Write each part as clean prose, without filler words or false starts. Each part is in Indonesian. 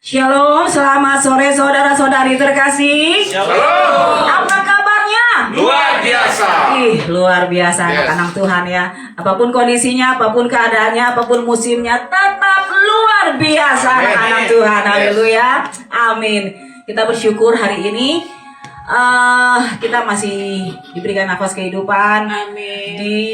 Shalom, selamat sore saudara-saudari terkasih. Shalom. Apa kabarnya? Luar biasa. Luar biasa Yes. anak-anak Tuhan ya. Apapun kondisinya, apapun keadaannya, apapun musimnya, tetap luar biasa Amin. anak-anak Tuhan. Yes. Haleluya. Amin. Kita bersyukur hari ini kita masih diberikan nafas kehidupan. Amin. Di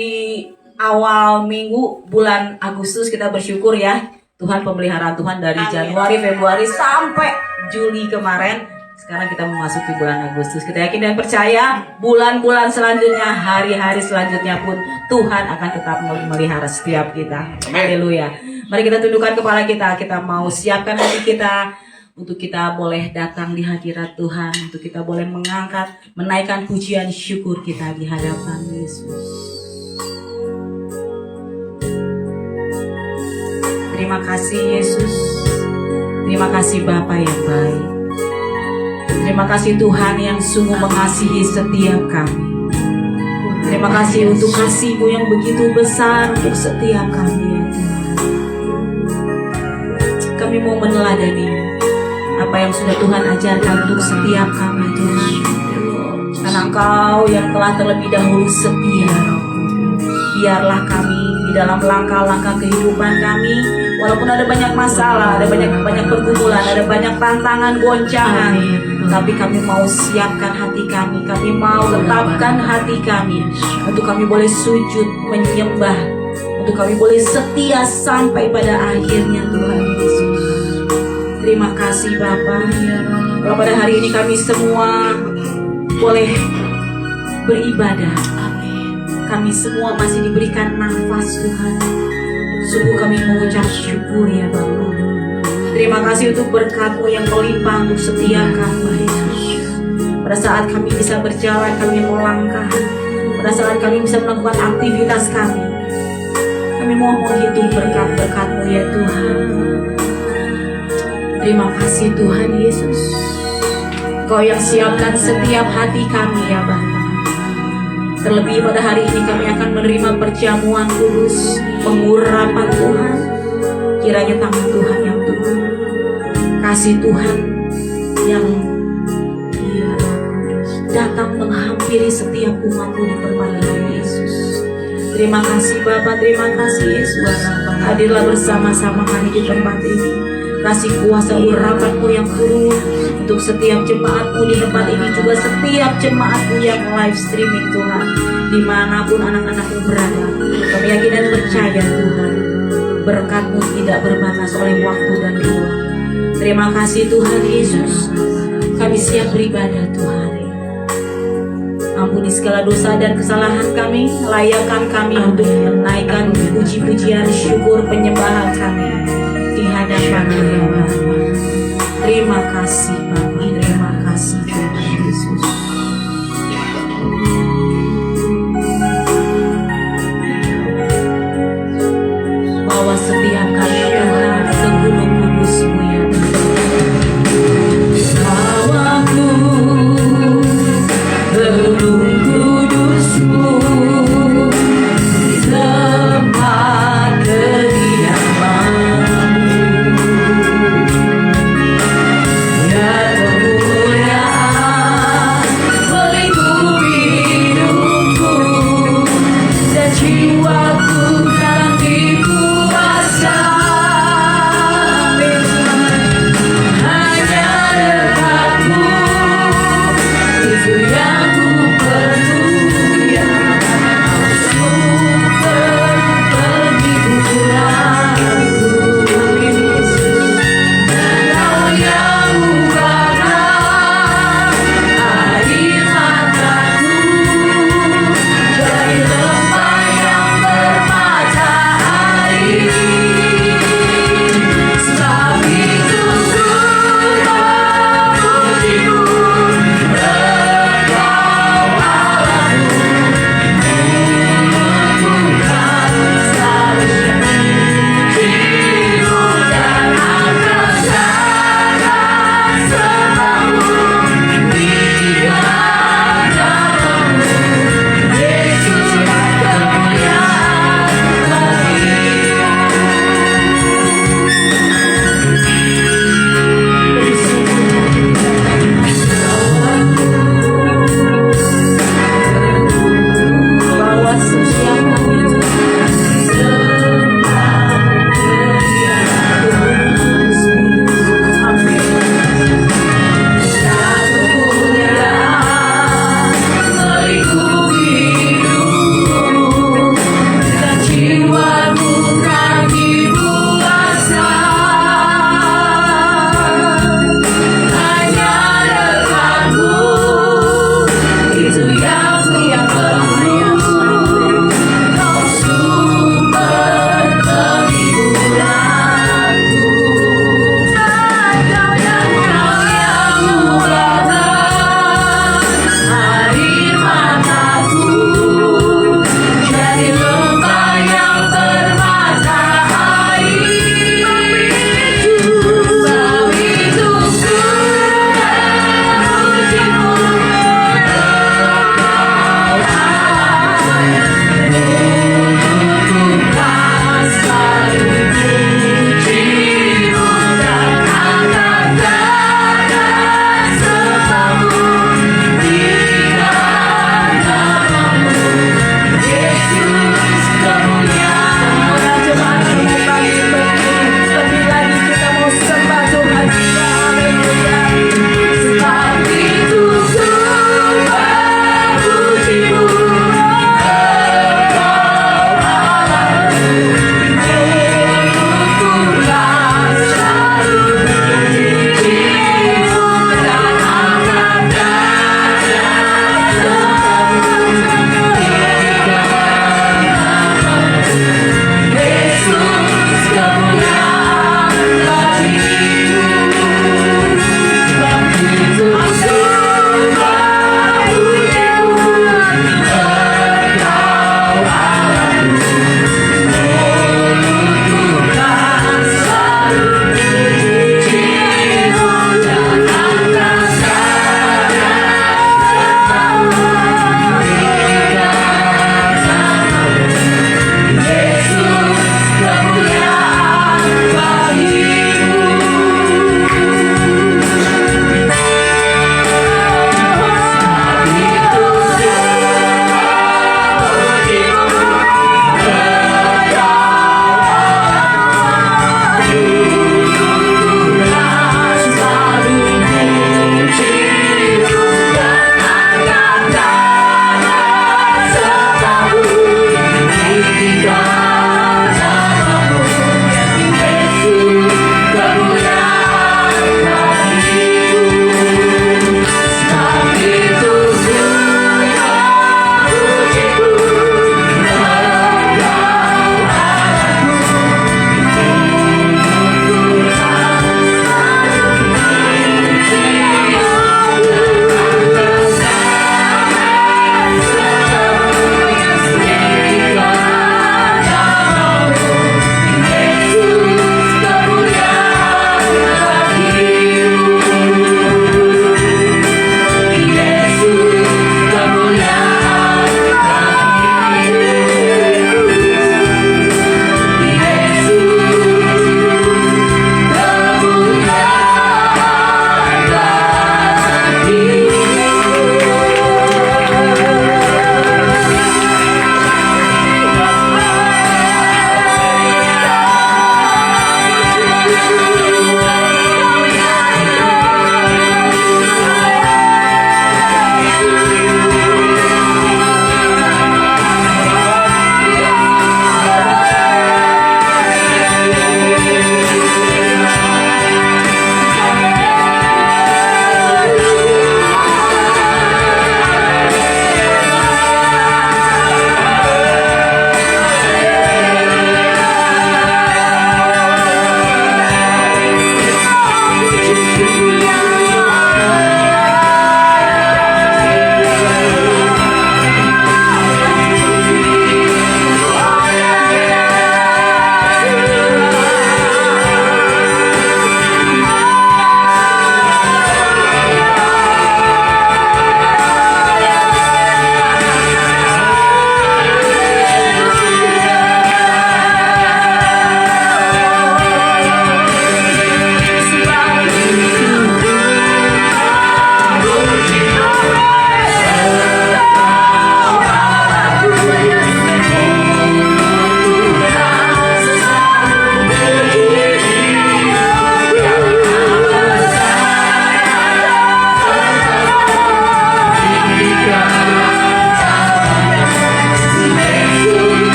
awal minggu bulan Agustus kita bersyukur ya. Tuhan pemeliharaan Tuhan dari Amin. Januari, Februari sampai Juli kemarin. Sekarang kita memasuki bulan Agustus. Kita yakin dan percaya bulan-bulan selanjutnya, hari-hari selanjutnya pun Tuhan akan tetap memelihara setiap kita. Amin. Haleluya. Mari kita tundukkan kepala kita. Kita mau siapkan hati kita untuk kita boleh datang di hadirat Tuhan, untuk kita boleh mengangkat, menaikkan pujian syukur kita di hadapan Yesus. Terima kasih Yesus. Terima kasih Bapa yang baik. Terima kasih Tuhan yang sungguh mengasihi setiap kami. Terima kasih untuk kasih-Mu yang begitu besar untuk setiap kami ya Tuhan. Kami mau meneladani apa yang sudah Tuhan ajarkan untuk setiap kami Tuhan. Karena Engkau yang telah terlebih dahulu setia, biarlah kami di dalam langkah-langkah kehidupan kami, walaupun ada banyak masalah, ada banyak pergumulan, ada banyak tantangan, goncangan, tapi kami mau siapkan hati kami mau tetapkan hati kami, untuk kami boleh sujud menyembah, untuk kami boleh setia sampai pada akhirnya Tuhan Yesus. Terima kasih Bapa. Kalau pada hari ini kami semua boleh beribadah, kami semua masih diberikan nafas Tuhan. Sungguh kami mengucap syukur ya Bapa. Terima kasih untuk berkat-Mu yang melimpah untuk setiap kami Yesus. Pada saat kami bisa berjalan, kami melangkah, pada saat kami bisa melakukan aktivitas kami mau menghitung berkat-berkat-Mu ya Tuhan. Terima kasih Tuhan Yesus. Kau yang siapkan setiap hati kami ya Bapa. Terlebih pada hari ini kami akan menerima perjamuan kudus, pengurapan Tuhan. Kiranya tangan Tuhan yang turun, kasih Tuhan yang datang menghampiri setiap umat-Mu di perpadanan Yesus. Terima kasih Bapa, terima kasih Yesus. Hadirlah bersama-sama kami di tempat ini. Kasih kuasa urapan-Mu yang turun untuk setiap jemaat-Mu di tempat ini, juga setiap jemaat-Mu yang live streaming Tuhan, dimanapun anak-anak-Mu berada. Kami yakin dan percaya Tuhan, berkat-Mu tidak berbatas oleh waktu dan ruang. Terima kasih Tuhan Yesus. Kami siap beribadah Tuhan. Ampuni segala dosa dan kesalahan kami, layakkan kami untuk menaikkan puji-pujian syukur penyembahan kami di hadapan-Mu ya Bapa. Terima kasih Bapa, terima kasih Tuhan Yesus. Bawa setiap kami Tuhan ke gunung kudus-Mu ya Tuhan. Bawaku ke gunung kudus-Mu, tempat kediaman.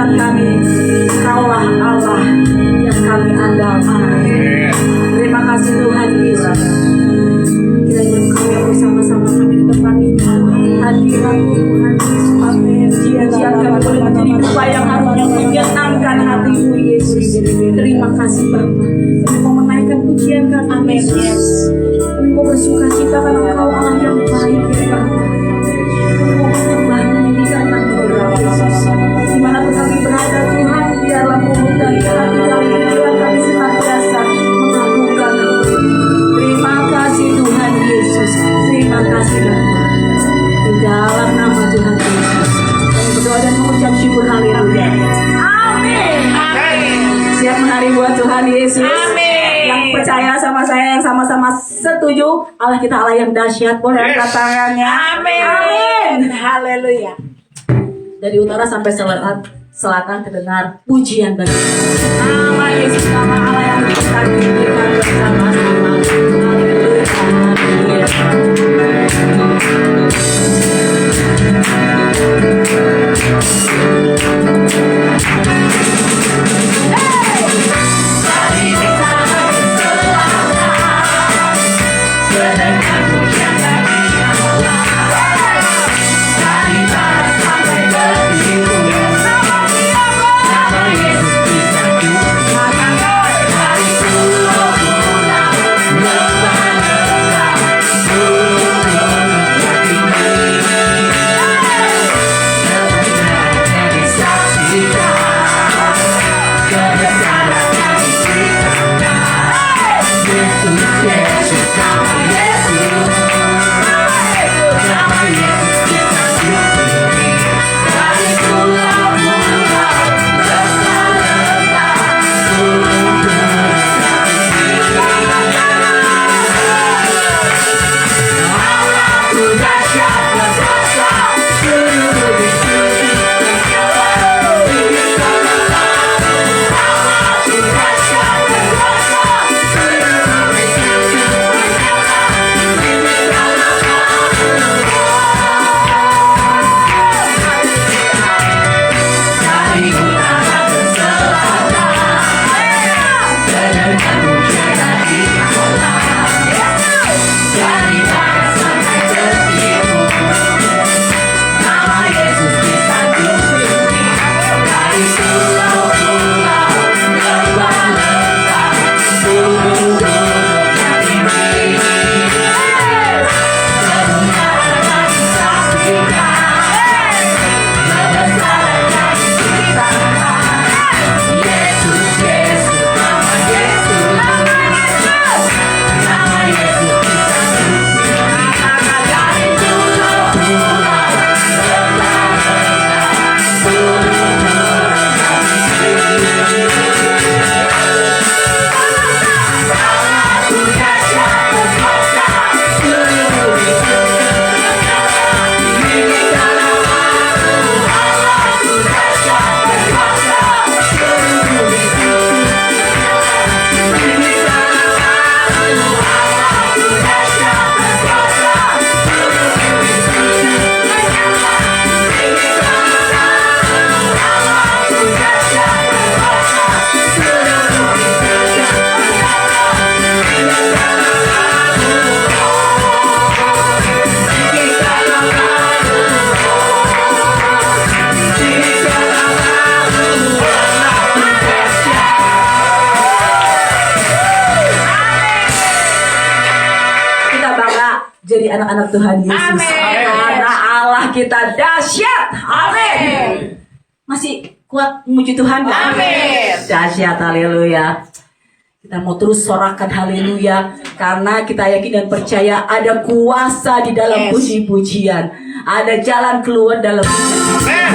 Tuhan kami, Kaulah Allah yang kami andalkan. Terima kasih Tuhan Yesus. Kiranya Engkau yang bersama-sama kami di tempat ini. Hadirat Tuhan Yesus. Ujian kami boleh menjadi duka yang harusnya menyenangkan hati-Mu Yesus. Terima kasih Bapa. Kami mau menaikkan pujian kami Yesus. Kami mau bersuka cita karena Engkau Allah yang baik ya Bapa. Kami mau menyembah meninggikan nama Yesus. Dimanapun kami berada Tuhan, biarlah mulut dan hati kami, biarlah kami senantiasa mengagungkan Engkau. Terima kasih Tuhan Yesus. Terima kasih Bapa. Di dalam nama Tuhan Yesus kami berdoa dan mengucap syukur. Haleluya. Amin. Siap menari buat Tuhan Yesus. Amin. Yang percaya sama saya, yang sama-sama setuju, Allah kita Allah yang dahsyat. Boleh angkat tangannya. Amin. Haleluya. Dari utara sampai selatan terdengar pujian bagi nama Yesus, nama Allah yang kita kira bersama-sama. Haleluya. Jadi anak-anak Tuhan Yesus. Amin. Karena Allah kita dahsyat. Amin. Masih kuat memuji Tuhan gak? Amin. Dahsyat, haleluya. Kita mau terus sorakan haleluya. Karena kita yakin dan percaya ada kuasa di dalam puji-pujian. Ada jalan keluar dalam haleluya.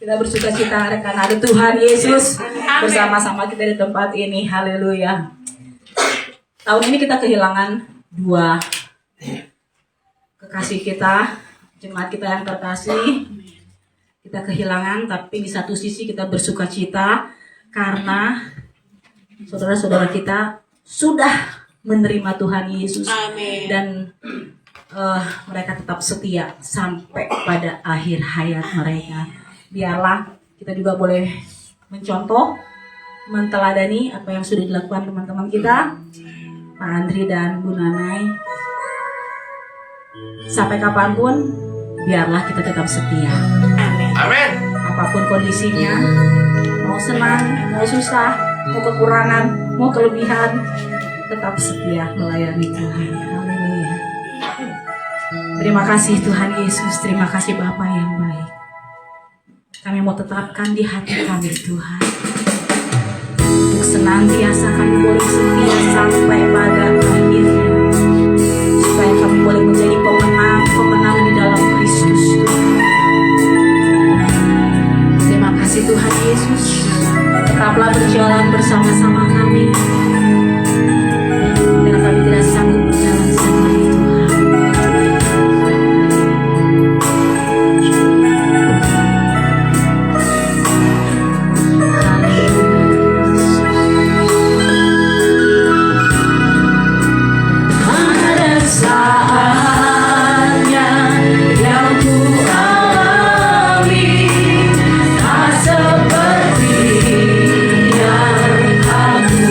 Kita bersuka cita karena ada Tuhan Yesus bersama-sama kita di tempat ini. Haleluya. Tahun ini kita kehilangan 2 kekasih kita, jemaat kita yang terkasih. Kita kehilangan, tapi di satu sisi kita bersuka cita karena saudara-saudara kita sudah menerima Tuhan Yesus. Amin. Dan mereka tetap setia sampai pada akhir hayat mereka. Biarlah kita juga boleh mencontoh, menteladani apa yang sudah dilakukan teman-teman kita, Pak Andri dan Bu Nanai. Sampai kapanpun, biarlah kita tetap setia. Amin. Amin. Apapun kondisinya, mau senang, mau susah, mau kekurangan, mau kelebihan, tetap setia melayani Tuhan. Haleluya. Terima kasih Tuhan Yesus, terima kasih Bapa yang baik. Kami mau tetapkan di hati kami Tuhan, untuk senantiasa kami boleh setia sampai pada akhirnya, supaya kami boleh menjadi pemenang di dalam Kristus Tuhan. Terima kasih Tuhan Yesus, tetaplah berjalan bersama-sama kami, karena kami tidak sanggup berjalan sendiri Tuhan. Ada saatnya yang ku alami, tak seperti yang aku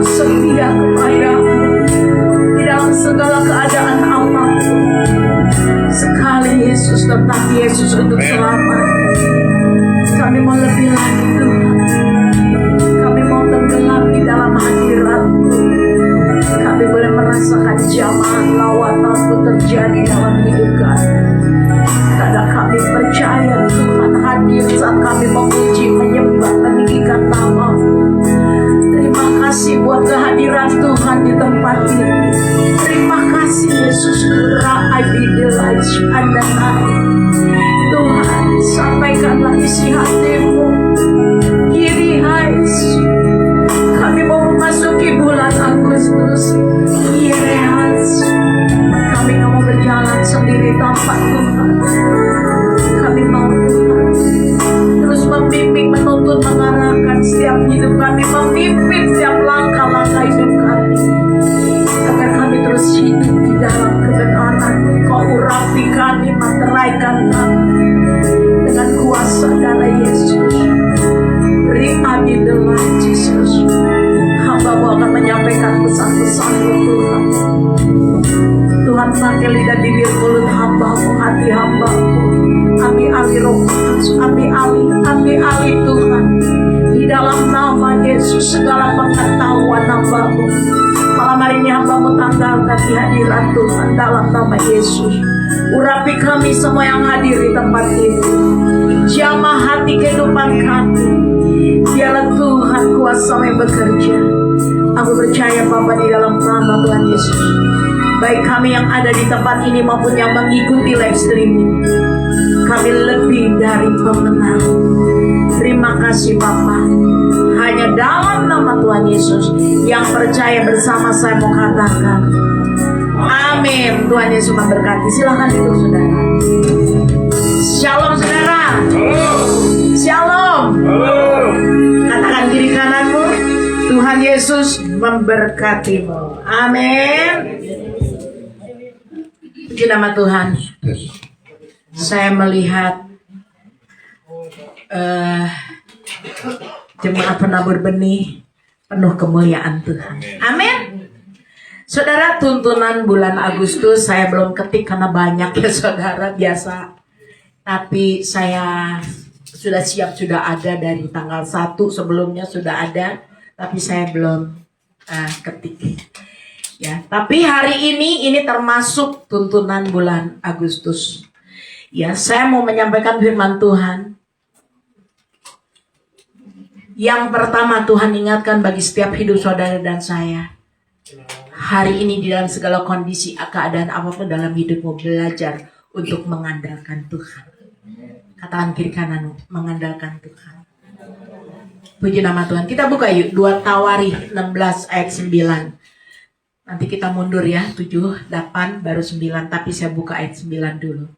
tetap setia kepadamu di dalam segala keadaan apapun. Sekali Yesus tetap Yesus untuk selamat. Kami mau lebih lagi Tuhan. Kami mau tenggelam di dalam hadirat-Mu. Kami boleh merasakan jamaah lawatanmu terjadi dalam hidup kami. Karena kami percaya Tuhan hadir saat kami memuji, menyembah, meninggikan nama-Mu. Terima kasih buat kehadiran Tuhan di tempat ini. Terima kasih Yesus. Tuhan, sampaikanlah isi hati-Mu. Kiri hais. Kami mau memasuki bulan Agustus. Kiri hais. Kami nggak mau berjalan sendiri tanpa Tuhan. Kami mau Tuhan terus membimbing, menuntun, mengarahkan setiap hidup kami, memimpin setiap langkah-langkah hidup kami, agar kami terus hidup di dalam kebenaran. Kau urapi kami, materaikan kami dengan kuasa darah Yesus. Terima di dalam Yesus. Hamba-Mu akan menyampaikan pesan-pesan-Mu Tuhan. Tuhan, pakai lidah, bibir, mulut hamba-Mu, hati hamba-Mu. Ambil Roh Kudus, ambil alih Tuhan. Di dalam nama Yesus, segala pengetahuan hamba-Mu. Malam hari ini hamba-Mu tanggalkan di hadirat Tuhan dalam nama Yesus. Urapi kami semua yang hadir di tempat ini. Jamah hati kehidupan kami. Biarlah Tuhan kuasa-Mu yang bekerja. Aku percaya Bapa di dalam nama Tuhan Yesus. Baik kami yang ada di tempat ini maupun yang mengikuti live streaming, kami lebih dari pemenang. Terima kasih Bapa. Hanya dalam nama Tuhan Yesus yang percaya bersama saya mau katakan amin. Tuhan Yesus memberkati. Silakan duduk saudara. Shalom saudara. Shalom. Katakan kiri kananmu, Tuhan Yesus memberkatimu. Amin. Puji nama Tuhan. Saya melihat jemaat penabur benih penuh kemuliaan Tuhan. Amin. Saudara, tuntunan bulan Agustus saya belum ketik karena banyak ya saudara, biasa. Tapi saya sudah siap, sudah ada dari tanggal 1 sebelumnya sudah ada. Tapi saya belum ketik. Ya, tapi hari ini termasuk tuntunan bulan Agustus. Ya, saya mau menyampaikan firman Tuhan. Yang pertama Tuhan ingatkan bagi setiap hidup saudara dan saya. Hari ini di dalam segala kondisi, keadaan apapun dalam hidupmu, belajar untuk mengandalkan Tuhan. Katakan kiri kanan, mengandalkan Tuhan. Puji nama Tuhan. Kita buka yuk 2 Tawarikh 16 ayat 9. Nanti kita mundur ya, 7, 8, baru 9. Tapi saya buka ayat 9 dulu.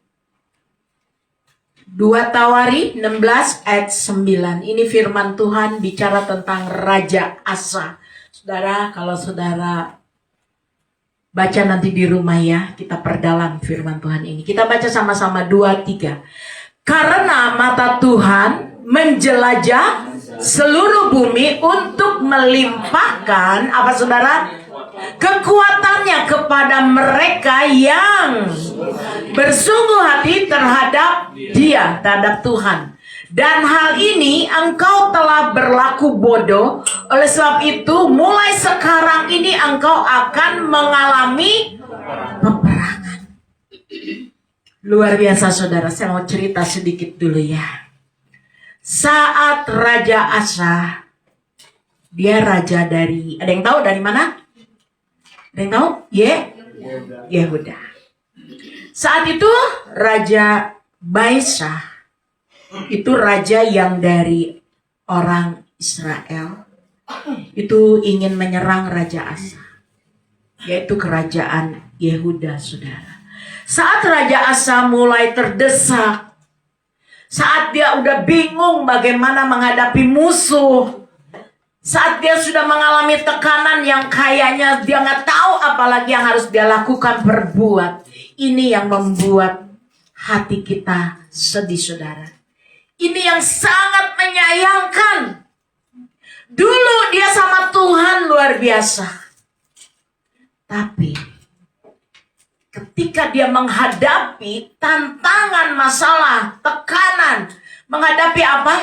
2 Tawarikh 16 ayat 9. Ini firman Tuhan bicara tentang Raja Asa. Saudara, kalau saudara baca nanti di rumah ya, kita perdalam firman Tuhan ini. Kita baca sama-sama 2, 3. Karena mata Tuhan menjelajah seluruh bumi untuk melimpahkan, apa saudara? Kekuatannya kepada mereka yang bersungguh hati terhadap Dia, terhadap Tuhan. Dan hal ini engkau telah berlaku bodoh. Oleh sebab itu mulai sekarang ini engkau akan mengalami peperangan. Luar biasa saudara. Saya mau cerita sedikit dulu ya. Saat Raja Asa, dia raja dari, ada yang tahu dari mana? Ada yang tahu? Yehuda. Saat itu Raja Baisha itu raja yang dari orang Israel itu ingin menyerang Raja Asa, yaitu kerajaan Yehuda, saudara. Saat Raja Asa mulai terdesak, saat dia udah bingung bagaimana menghadapi musuh, saat dia sudah mengalami tekanan yang kayaknya dia nggak tahu apalagi yang harus dia lakukan, berbuat, ini yang membuat hati kita sedih, saudara. Ini yang sangat menyayangkan. Dulu dia sama Tuhan luar biasa. Tapi ketika dia menghadapi tantangan, masalah, tekanan, menghadapi apa?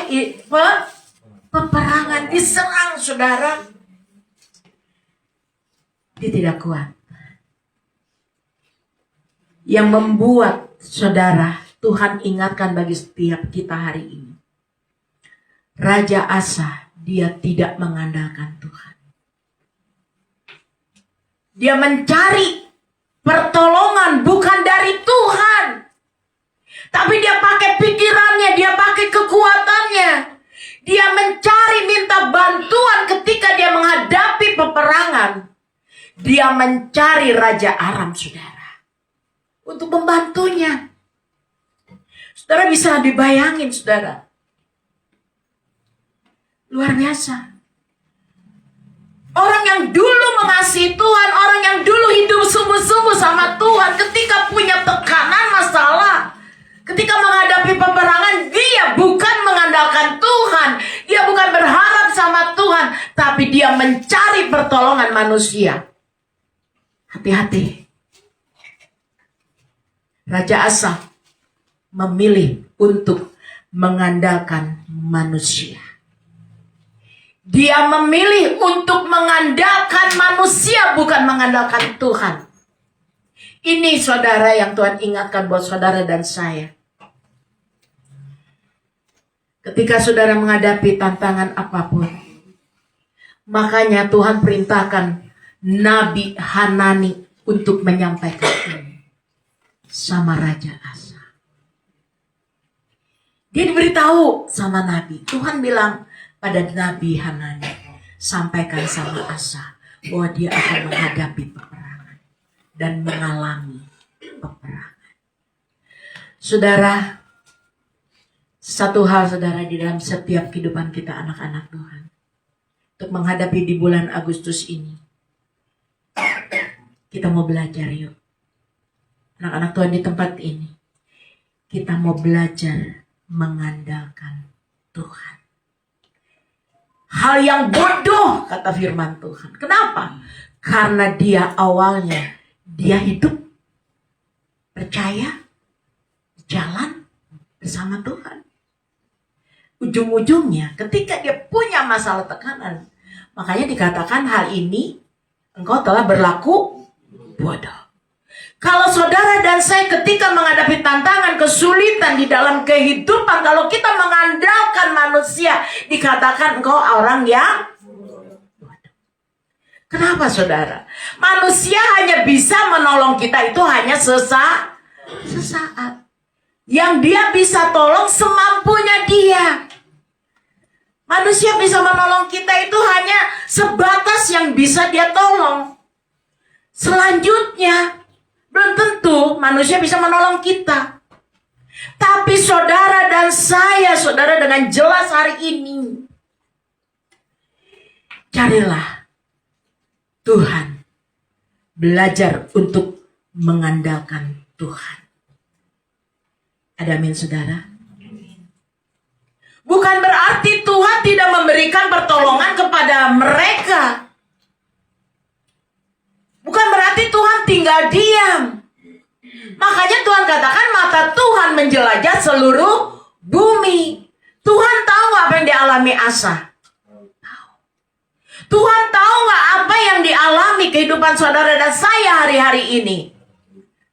Peperangan, diserang, saudara. Dia tidak kuat. Yang membuat saudara, Tuhan ingatkan bagi setiap kita hari ini. Raja Asa, dia tidak mengandalkan Tuhan. Dia mencari pertolongan bukan dari Tuhan. Tapi dia pakai pikirannya, dia pakai kekuatannya. Dia mencari, minta bantuan ketika dia menghadapi peperangan. Dia mencari Raja Aram, saudara, untuk membantunya. Saudara bisa dibayangin, saudara. Luar biasa. Orang yang dulu mengasihi Tuhan, orang yang dulu hidup sungguh-sungguh sama Tuhan, ketika punya tekanan, masalah, ketika menghadapi peperangan, dia bukan mengandalkan Tuhan, dia bukan berharap sama Tuhan, tapi dia mencari pertolongan manusia. Hati-hati. Raja Asa memilih untuk mengandalkan manusia. Dia memilih untuk mengandalkan manusia, bukan mengandalkan Tuhan. Ini saudara yang Tuhan ingatkan buat saudara dan saya. Ketika saudara menghadapi tantangan apapun, makanya Tuhan perintahkan Nabi Hanani untuk menyampaikan ini sama Raja Asa. Dia diberitahu sama Nabi. Tuhan bilang pada Nabi Hanani, sampaikan sama Asa bahwa dia akan menghadapi peperangan dan mengalami peperangan. Saudara, satu hal saudara di dalam setiap kehidupan kita anak-anak Tuhan, untuk menghadapi di bulan Agustus ini, kita mau belajar yuk. Anak-anak Tuhan di tempat ini, kita mau belajar mengandalkan Tuhan. Hal yang bodoh, kata firman Tuhan. Kenapa? Karena dia awalnya, dia hidup, percaya, jalan bersama Tuhan. Ujung-ujungnya, ketika dia punya masalah tekanan, makanya dikatakan hal ini, engkau telah berlaku bodoh. Kalau saudara dan saya ketika menghadapi tantangan, kesulitan di dalam kehidupan, kalau kita mengandalkan manusia, dikatakan engkau orang yang bodoh. Kenapa saudara? Manusia hanya bisa menolong kita itu hanya sesaat. Yang dia bisa tolong semampunya dia. Manusia bisa menolong kita itu hanya sebatas yang bisa dia tolong. Selanjutnya, belum tentu manusia bisa menolong kita. Tapi saudara dan saya, saudara, dengan jelas hari ini, carilah Tuhan. Belajar untuk mengandalkan Tuhan. Ada amin, saudara? Bukan berarti Tuhan tidak memberikan pertolongan kepada mereka. Bukan berarti Tuhan tinggal diam. Makanya Tuhan katakan mata Tuhan menjelajah seluruh bumi. Tuhan tahu gak apa yang dialami Asa? Tuhan tahu gak apa yang dialami kehidupan saudara dan saya hari-hari ini?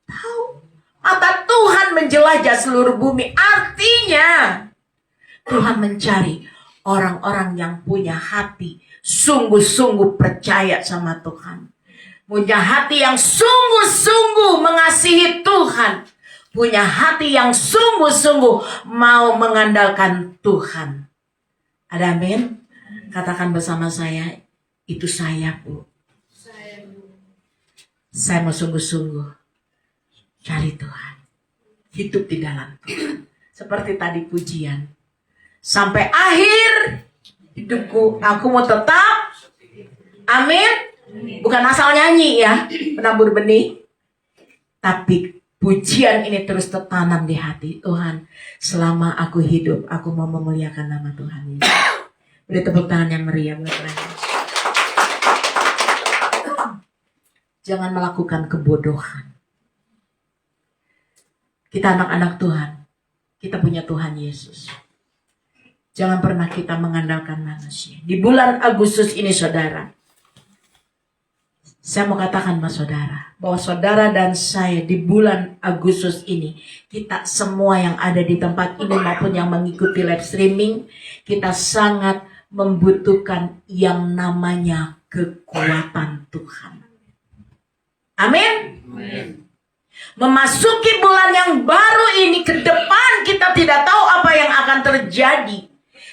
Tahu. Mata Tuhan menjelajah seluruh bumi. Artinya Tuhan mencari orang-orang yang punya hati sungguh-sungguh percaya sama Tuhan. Punya hati yang sungguh-sungguh mengasihi Tuhan. Punya hati yang sungguh-sungguh mau mengandalkan Tuhan. Ada amin? Katakan bersama saya, itu saya, Bu. Saya mau sungguh-sungguh cari Tuhan. Hidup di dalam Tuhan. Seperti tadi pujian. Sampai akhir hidupku, aku mau tetap. Amin. Bukan asal nyanyi ya, penabur benih. Tapi pujian ini terus tertanam di hati. Tuhan, selama aku hidup, aku mau memuliakan nama Tuhan. Beri tepuk tangan yang meriah buat Tuhan. Jangan melakukan kebodohan. Kita anak-anak Tuhan. Kita punya Tuhan Yesus. Jangan pernah kita mengandalkan manusia. Di bulan Agustus ini saudara, saya mau katakan sama saudara, bahwa saudara dan saya di bulan Agustus ini, kita semua yang ada di tempat ini maupun yang mengikuti live streaming, kita sangat membutuhkan yang namanya kekuatan Tuhan. Amin. Memasuki bulan yang baru ini ke depan, kita tidak tahu apa yang akan terjadi.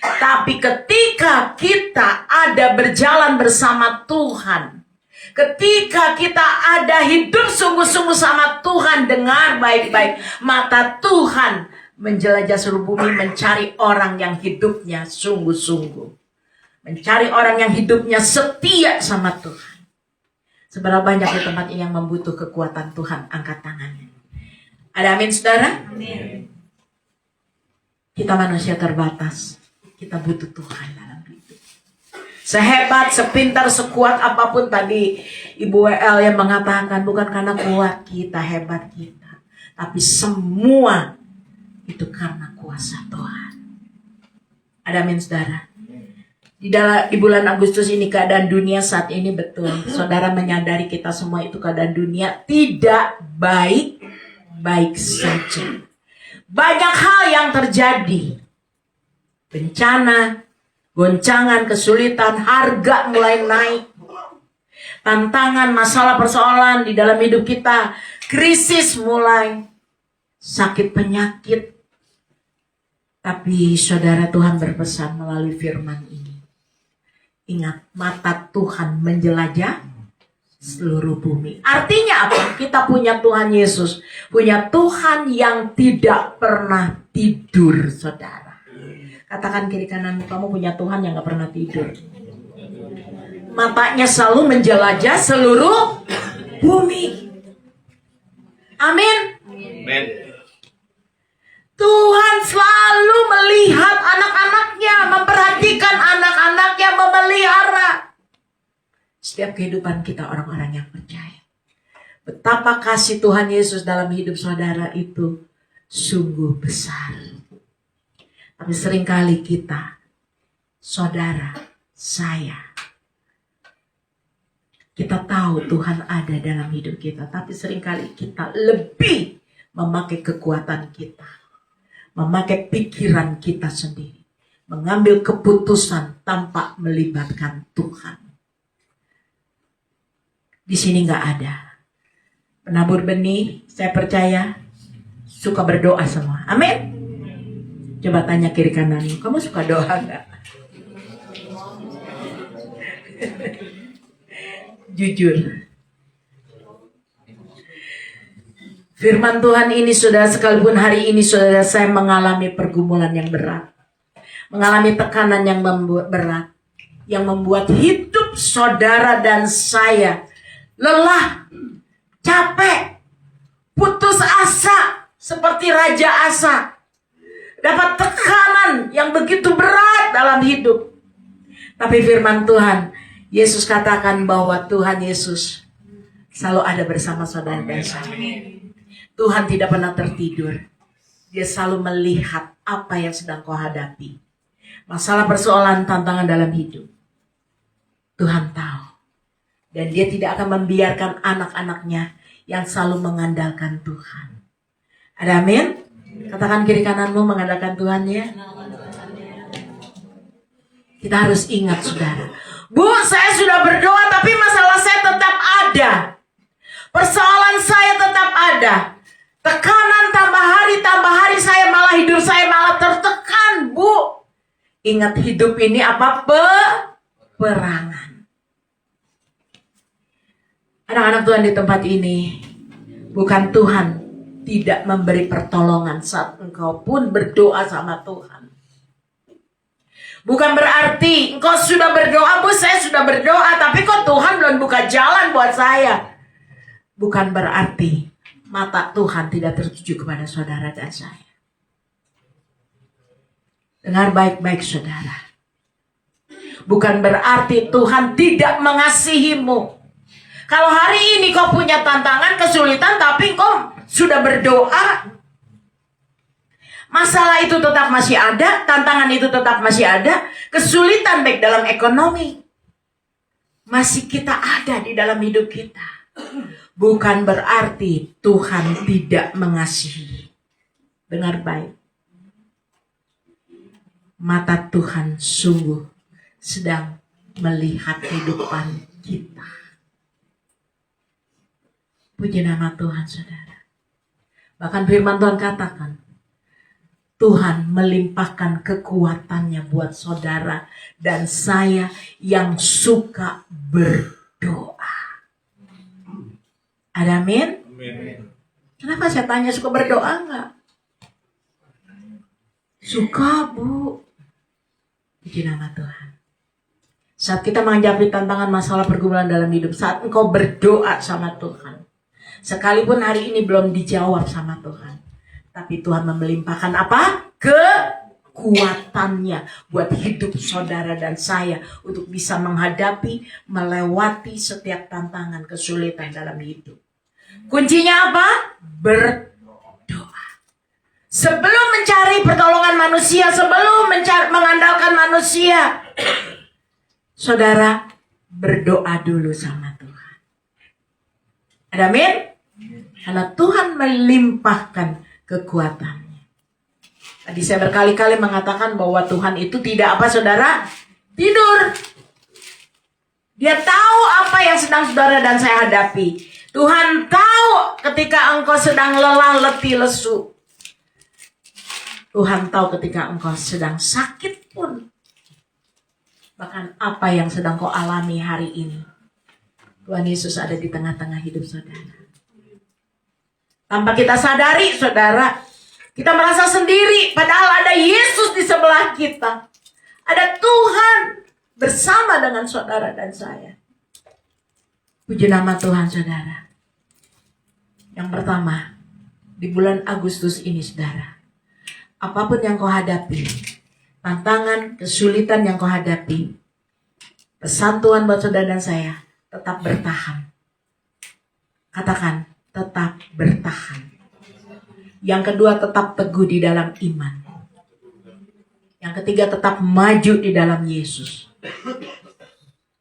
Tapi ketika kita ada berjalan bersama Tuhan, ketika kita ada hidup sungguh-sungguh sama Tuhan, dengar baik-baik, mata Tuhan menjelajah seluruh bumi mencari orang yang hidupnya sungguh-sungguh, mencari orang yang hidupnya setia sama Tuhan. Seberapa banyak di tempat ini yang membutuh kekuatan Tuhan? Angkat tangannya. Ada amin saudara? Amin. Kita manusia terbatas. Kita butuh Tuhan dalam hidup. Sehebat, sepintar, sekuat apapun tadi Ibu WL yang mengatakan, bukan karena kuat kita, hebat kita, tapi semua itu karena kuasa Tuhan. Ada amin saudara? Di bulan Agustus ini keadaan dunia saat ini betul. Saudara menyadari kita semua itu keadaan dunia tidak baik-baik saja. Banyak hal yang terjadi. Bencana, goncangan, kesulitan, harga mulai naik. Tantangan, masalah, persoalan di dalam hidup kita. Krisis mulai. Sakit, penyakit. Tapi saudara, Tuhan berpesan melalui firman ini. Ingat, mata Tuhan menjelajah seluruh bumi. Artinya apa? Kita punya Tuhan Yesus. Punya Tuhan yang tidak pernah tidur, saudara. Katakan kiri kanan, kamu punya Tuhan yang gak pernah tidur. Matanya selalu menjelajah seluruh bumi. Amin. Amin. Tuhan selalu melihat anak-anaknya, memperhatikan anak-anaknya, memelihara. Setiap kehidupan kita orang-orang yang percaya. Betapa kasih Tuhan Yesus dalam hidup saudara itu sungguh besar. Tapi seringkali kita, saudara, saya, kita tahu Tuhan ada dalam hidup kita. Tapi seringkali kita lebih memakai kekuatan kita. Memakai pikiran kita sendiri. Mengambil keputusan tanpa melibatkan Tuhan. Di sini gak ada. Penabur benih, saya percaya, suka berdoa semua. Amin. Coba tanya kiri kananmu, kamu suka doa gak? Jujur. Firman Tuhan ini saudara, sekalipun hari ini saudara saya mengalami pergumulan yang berat. Mengalami tekanan yang berat. Yang membuat hidup saudara dan saya lelah, capek, putus asa seperti Raja Asa. Dapat tekanan yang begitu berat dalam hidup. Tapi firman Tuhan, Yesus katakan bahwa Tuhan Yesus selalu ada bersama saudara dan saya. Tuhan tidak pernah tertidur. Dia selalu melihat apa yang sedang kau hadapi. Masalah, persoalan, tantangan dalam hidup. Tuhan tahu. Dan dia tidak akan membiarkan anak-anaknya yang selalu mengandalkan Tuhan. Ada amin? Katakan kiri kananmu mengandalkan Tuhan ya. Kita harus ingat saudara. Bu, saya sudah berdoa tapi masalah saya tetap ada. Persoalan saya tetap ada. Tekanan tambah hari saya malah hidup saya malah tertekan, Bu. Ingat hidup ini apa? Peperangan. Anak-anak Tuhan di tempat ini, bukan Tuhan tidak memberi pertolongan saat engkau pun berdoa sama Tuhan. Bukan berarti engkau sudah berdoa, Bu, saya sudah berdoa, tapi kok Tuhan belum buka jalan buat saya. Bukan berarti mata Tuhan tidak tertuju kepada saudara dan saya. Dengar baik-baik saudara. Bukan berarti Tuhan tidak mengasihimu. Kalau hari ini kau punya tantangan, kesulitan, tapi kau sudah berdoa, masalah itu tetap masih ada, tantangan itu tetap masih ada, kesulitan baik dalam ekonomi masih kita ada di dalam hidup kita. Bukan berarti Tuhan tidak mengasihi. Dengar baik. Mata Tuhan sungguh sedang melihat kehidupan kita. Puji nama Tuhan, saudara. Bahkan firman Tuhan katakan, Tuhan melimpahkan kekuatannya buat saudara dan saya yang suka berdoa. Ada amin? Kenapa saya tanya suka berdoa enggak? Suka, Bu. Puji nama Tuhan. Saat kita menghadapi tantangan masalah pergumulan dalam hidup, saat engkau berdoa sama Tuhan, sekalipun hari ini belum dijawab sama Tuhan, tapi Tuhan melimpahkan apa? Kekuatannya buat hidup saudara dan saya untuk bisa menghadapi, melewati setiap tantangan, kesulitan dalam hidup. Kuncinya apa? Berdoa. Sebelum mencari pertolongan manusia, sebelum mengandalkan manusia, saudara berdoa dulu sama Tuhan. Ada amin? Karena Tuhan melimpahkan kekuatannya. Tadi saya berkali-kali mengatakan bahwa Tuhan itu tidak apa, saudara? Tidur. Dia tahu apa yang sedang saudara dan saya hadapi. Tuhan tahu ketika engkau sedang lelah, letih, lesu. Tuhan tahu ketika engkau sedang sakit pun. Bahkan apa yang sedang kau alami hari ini. Tuhan Yesus ada di tengah-tengah hidup saudara. Tanpa kita sadari, saudara, kita merasa sendiri, padahal ada Yesus di sebelah kita. Ada Tuhan bersama dengan saudara dan saya. Puji nama Tuhan, saudara. Yang pertama, di bulan Agustus ini, saudara, apapun yang kau hadapi, tantangan, kesulitan yang kau hadapi, pesan Tuhan buat saudara dan saya, tetap bertahan. Katakan, tetap bertahan. Yang kedua, tetap teguh di dalam iman. Yang ketiga, tetap maju di dalam Yesus.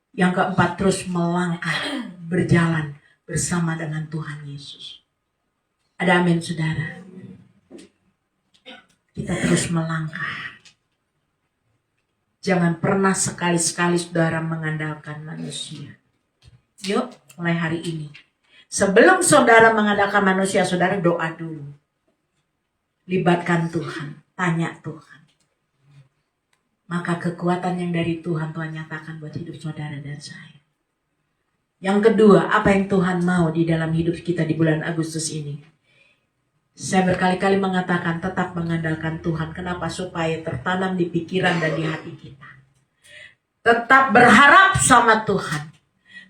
Yang keempat, terus melangkah, berjalan bersama dengan Tuhan Yesus. Ada amin, saudara? Kita terus melangkah. Jangan pernah sekali-sekali saudara mengandalkan manusia. Yuk, mulai hari ini. Sebelum saudara mengandalkan manusia, saudara doa dulu. Libatkan Tuhan, tanya Tuhan. Maka kekuatan yang dari Tuhan, Tuhan nyatakan buat hidup saudara dan saya. Yang kedua, apa yang Tuhan mau di dalam hidup kita di bulan Agustus ini? Saya berkali-kali mengatakan tetap mengandalkan Tuhan. Kenapa? Supaya tertanam di pikiran dan di hati kita. Tetap berharap sama Tuhan.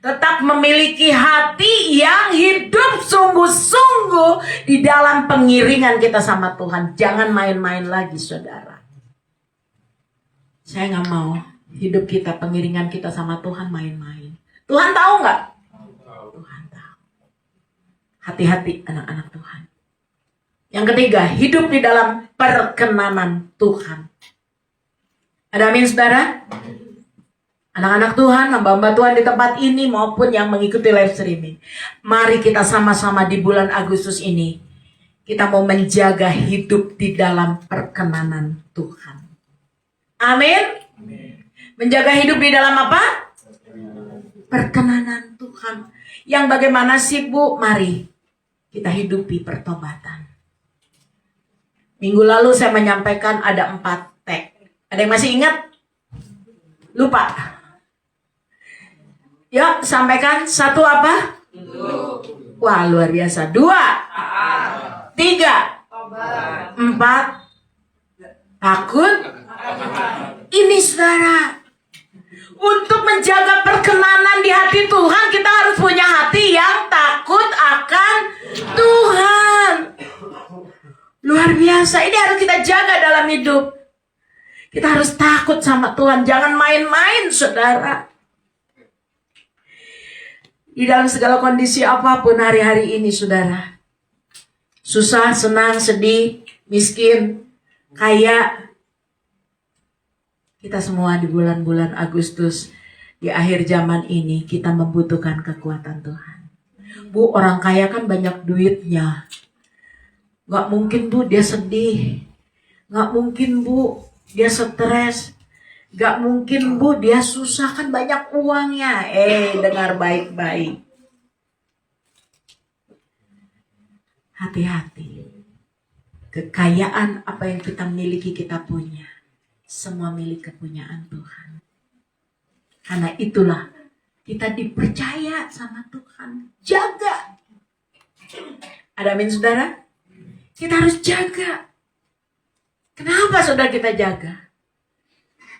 Tetap memiliki hati yang hidup sungguh-sungguh di dalam pengiringan kita sama Tuhan. Jangan main-main lagi, saudara. Saya gak mau hidup kita, pengiringan kita sama Tuhan main-main. Tuhan tahu gak? Tuhan tahu. Hati-hati anak-anak Tuhan. Yang ketiga, hidup di dalam perkenanan Tuhan. Ada amin, saudara? Anak-anak Tuhan, hamba-hamba Tuhan di tempat ini maupun yang mengikuti live streaming. Mari kita sama-sama di bulan Agustus ini. Kita mau menjaga hidup di dalam perkenanan Tuhan. Amin? Menjaga hidup di dalam apa? Perkenanan Tuhan. Yang bagaimana sih, Bu? Mari kita hidupi pertobatan. Minggu lalu saya menyampaikan ada 4 tag. Ada yang masih ingat? Lupa? Yuk, sampaikan. 1 apa? Wah, luar biasa. 2, 3, 4, takut. Ini, saudara, untuk menjaga perkenanan di hati Tuhan, kita harus punya hati yang takut akan Tuhan. Luar biasa. Ini harus kita jaga dalam hidup. Kita harus takut sama Tuhan. Jangan main-main, saudara. Di dalam segala kondisi apapun hari-hari ini, saudara. Susah, senang, sedih, miskin, kaya. Kita semua di bulan-bulan Agustus, di akhir zaman ini, kita membutuhkan kekuatan Tuhan. Bu, orang kaya kan banyak duitnya. Gak mungkin Bu dia sedih. Gak mungkin Bu dia stres. Gak mungkin Bu dia susah, kan banyak uangnya. Dengar baik-baik. Hati-hati. Kekayaan apa yang kita miliki, kita punya. Semua milik kepunyaan Tuhan. Karena itulah kita dipercaya sama Tuhan. Jaga. Ada amin, saudara? Kita harus jaga. Kenapa saudara kita jaga?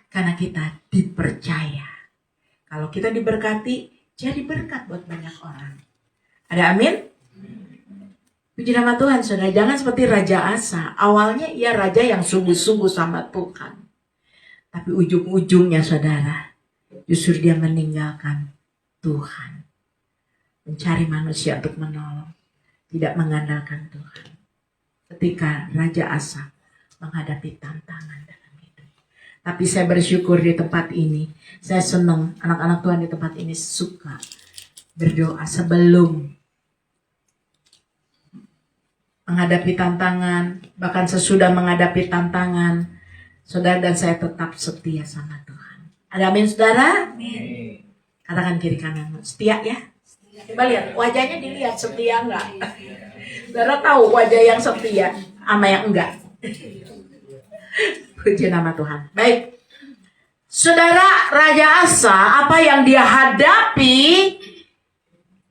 Karena kita dipercaya. Kalau kita diberkati, jadi berkat buat banyak orang. Ada amin? Puji nama Tuhan, saudara. Jangan seperti Raja Asa. Awalnya ia raja yang sungguh-sungguh sama Tuhan. Tapi ujung-ujungnya, saudara, justru dia meninggalkan Tuhan. Mencari manusia untuk menolong. Tidak mengandalkan Tuhan. Ketika Raja Asa menghadapi tantangan dalam hidup. Tapi saya bersyukur di tempat ini. Saya senang anak-anak Tuhan di tempat ini suka berdoa sebelum menghadapi tantangan. Bahkan sesudah menghadapi tantangan. Saudara dan saya tetap setia sama Tuhan. Ada amin, saudara? Amin. Katakan kiri kanan. Setia ya? Coba lihat, wajahnya dilihat setia enggak? Saudara tahu wajah yang setia sama yang enggak. Puji nama Tuhan. Baik. Saudara, Raja Asa, apa yang dia hadapi,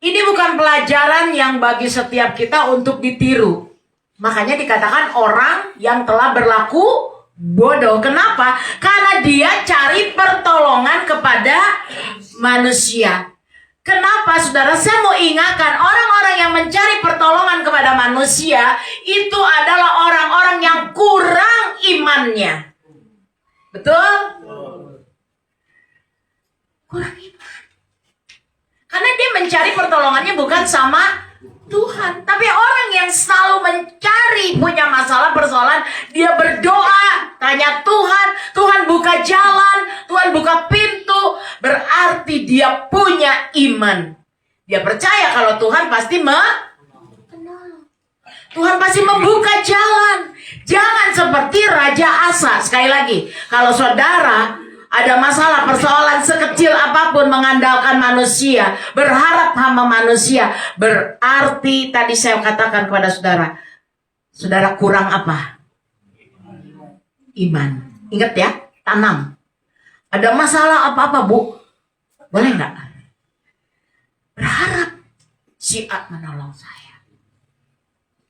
ini bukan pelajaran yang bagi setiap kita untuk ditiru. Makanya dikatakan orang yang telah berlaku bodoh. Kenapa? Karena dia cari pertolongan kepada manusia. Kenapa, saudara? Saya mau ingatkan, orang-orang yang mencari pertolongan kepada manusia itu adalah orang-orang yang kurang imannya. Betul? Kurang iman. Karena dia mencari pertolongannya bukan sama Tuhan, tapi orang yang selalu mencari, punya masalah, persoalan, dia berdoa, tanya Tuhan, Tuhan buka jalan, Tuhan buka pintu, berarti dia punya iman. Dia percaya kalau Tuhan pasti Tuhan pasti membuka jalan. Jangan seperti Raja Asa. Sekali lagi, kalau saudara ada masalah, persoalan sekecil apapun mengandalkan manusia, berharap sama manusia, berarti tadi saya katakan kepada saudara, saudara kurang apa? Iman. Ingat ya, tanam. Ada masalah apa-apa, Bu? Boleh nggak? Berharap si A menolong saya.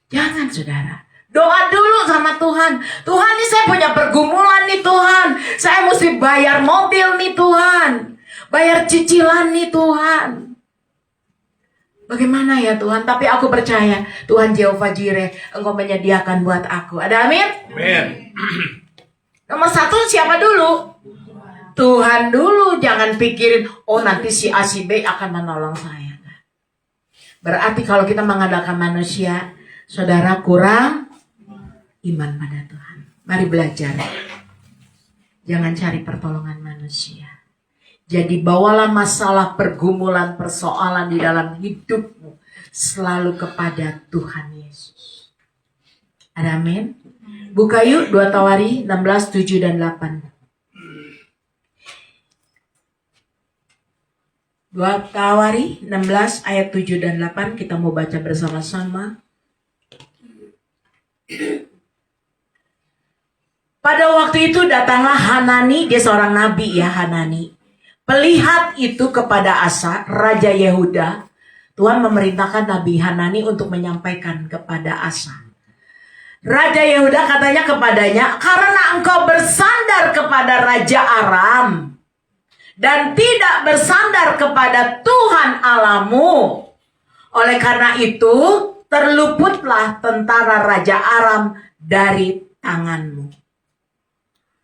Jangan, saudara. Doa dulu sama Tuhan. Tuhan, nih saya punya pergumulan nih Tuhan. Saya mesti bayar mobil nih Tuhan. Bayar cicilan nih Tuhan. Bagaimana ya Tuhan? Tapi aku percaya Tuhan Jehovah Jireh, Engkau menyediakan buat aku. Ada amin? Amin. Nomor satu siapa dulu? Tuhan dulu. Jangan pikirin, oh nanti si A si B akan menolong saya. Berarti kalau kita mengandalkan manusia, saudara kurang iman pada Tuhan. Mari belajar. Jangan cari pertolongan manusia. Jadi bawalah masalah, pergumulan, persoalan di dalam hidupmu selalu kepada Tuhan Yesus. Ada amin? Buka yuk 2 Tawari 16, 7 dan 8. 2 Tawari 16 ayat 7 dan 8 kita mau baca bersama-sama. Pada waktu itu datanglah Hanani, dia seorang nabi ya, Hanani. Pelihat itu kepada Asa, Raja Yehuda. Tuhan memerintahkan Nabi Hanani untuk menyampaikan kepada Asa. Raja Yehuda katanya kepadanya, karena engkau bersandar kepada Raja Aram dan tidak bersandar kepada Tuhan Allahmu. Oleh karena itu, terluputlah tentara Raja Aram dari tanganmu.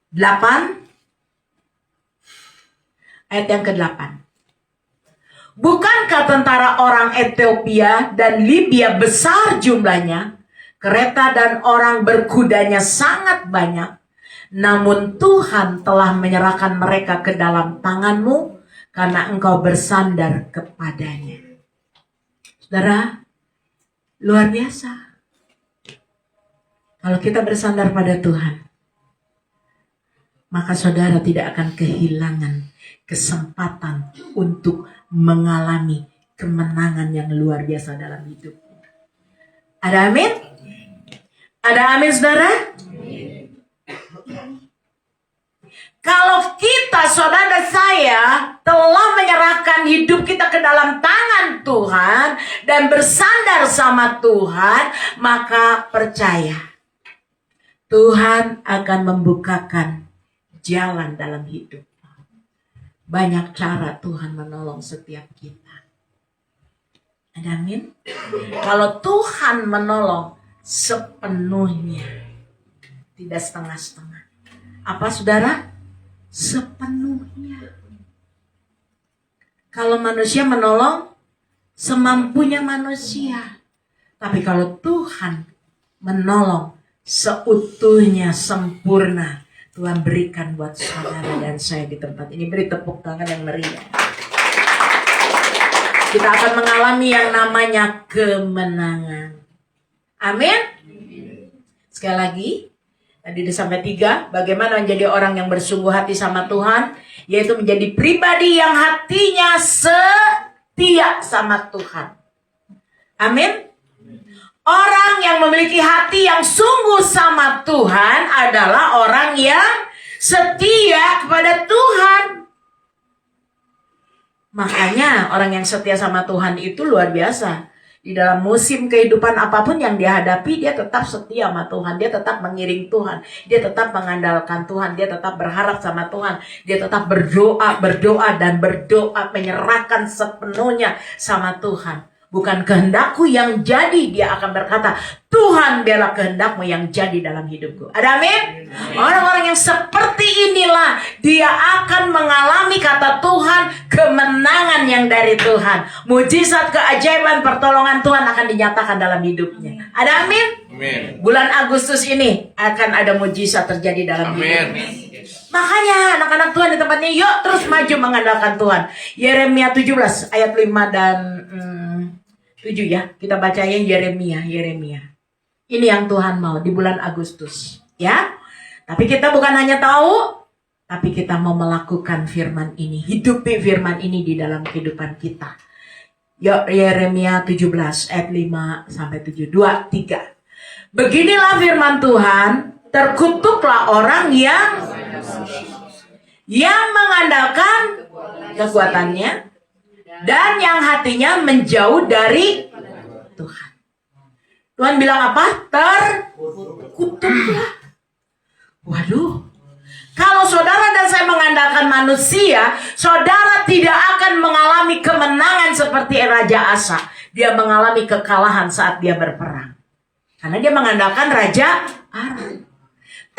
8 ayat yang ke-8. Bukankah tentara orang Ethiopia dan Libya besar jumlahnya, kereta dan orang berkudanya sangat banyak, namun Tuhan telah menyerahkan mereka ke dalam tanganmu karena engkau bersandar kepadanya. Saudara, luar biasa. Kalau kita bersandar pada Tuhan, maka saudara tidak akan kehilangan kesempatan untuk mengalami kemenangan yang luar biasa dalam hidup. Ada amin? Ada amin, saudara? Kalau kita, saudara saya, telah menyerahkan hidup kita ke dalam tangan Tuhan dan bersandar sama Tuhan, maka percaya Tuhan akan membukakan jalan dalam hidup. Banyak cara Tuhan menolong setiap kita. Ada amin? Kalau Tuhan menolong sepenuhnya, tidak setengah-setengah. Apa saudara? Sepenuhnya. Kalau manusia menolong semampunya manusia. Tapi kalau Tuhan menolong seutuhnya, sempurna, Tuhan berikan buat saudara dan saya di tempat ini. Beri tepuk tangan yang meriah. Kita akan mengalami yang namanya kemenangan. Amin. Sekali lagi, tadi sampai 3, bagaimana menjadi orang yang bersungguh hati sama Tuhan, yaitu menjadi pribadi yang hatinya setia sama Tuhan. Amin. Orang yang memiliki hati yang sungguh sama Tuhan adalah orang yang setia kepada Tuhan. Makanya orang yang setia sama Tuhan itu luar biasa. Di dalam musim kehidupan apapun yang dia hadapi, dia tetap setia sama Tuhan. Dia tetap mengiring Tuhan. Dia tetap mengandalkan Tuhan. Dia tetap berharap sama Tuhan. Dia tetap berdoa, menyerahkan sepenuhnya sama Tuhan. Bukan kehendakku yang jadi, dia akan berkata, Tuhan biarlah kehendakmu yang jadi dalam hidupku. Ada amin? Orang-orang yang seperti inilah, dia akan mengalami kata Tuhan, kemenangan yang dari Tuhan. Mujizat, keajaiban, pertolongan Tuhan akan dinyatakan dalam hidupnya. Ada amin? Amin. Bulan Agustus ini akan ada mujizat terjadi dalam hidupnya. Makanya anak-anak Tuhan di tempatnya, yuk terus maju mengandalkan Tuhan. Yeremia 17 ayat 5 dan 7 ya. Kita baca yang Yeremia. Ini yang Tuhan mau di bulan Agustus. Ya. Tapi kita bukan hanya tahu, tapi kita mau melakukan firman ini. Hidupi firman ini di dalam kehidupan kita. Yeremia 17 ayat 5 sampai 7. 2, 3. Beginilah firman Tuhan. Terkutuklah orang yang mengandalkan kekuatannya dan yang hatinya menjauh dari Tuhan. Tuhan bilang apa? Terkutuklah. Waduh. Kalau saudara dan saya mengandalkan manusia, saudara tidak akan mengalami kemenangan seperti Raja Asa. Dia mengalami kekalahan saat dia berperang. Karena dia mengandalkan Raja Aram.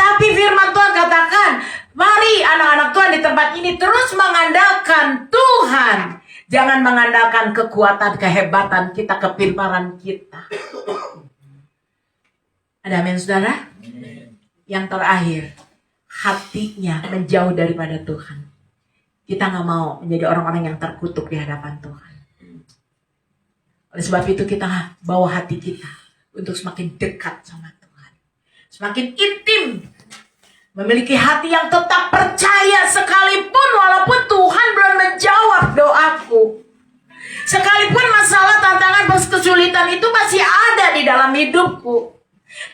Tapi firman Tuhan katakan, mari anak-anak Tuhan di tempat ini terus mengandalkan Tuhan. Jangan mengandalkan kekuatan, kehebatan kita, kepintaran kita. Ada amin, saudara? Yang terakhir, hatinya menjauh daripada Tuhan. Kita gak mau menjadi orang-orang yang terkutuk di hadapan Tuhan. Oleh sebab itu kita bawa hati kita untuk semakin dekat sama Tuhan. Semakin intim. Memiliki hati yang tetap percaya sekalipun walaupun Tuhan belum menjawab doaku. Sekalipun masalah, tantangan, kesulitan itu masih ada di dalam hidupku.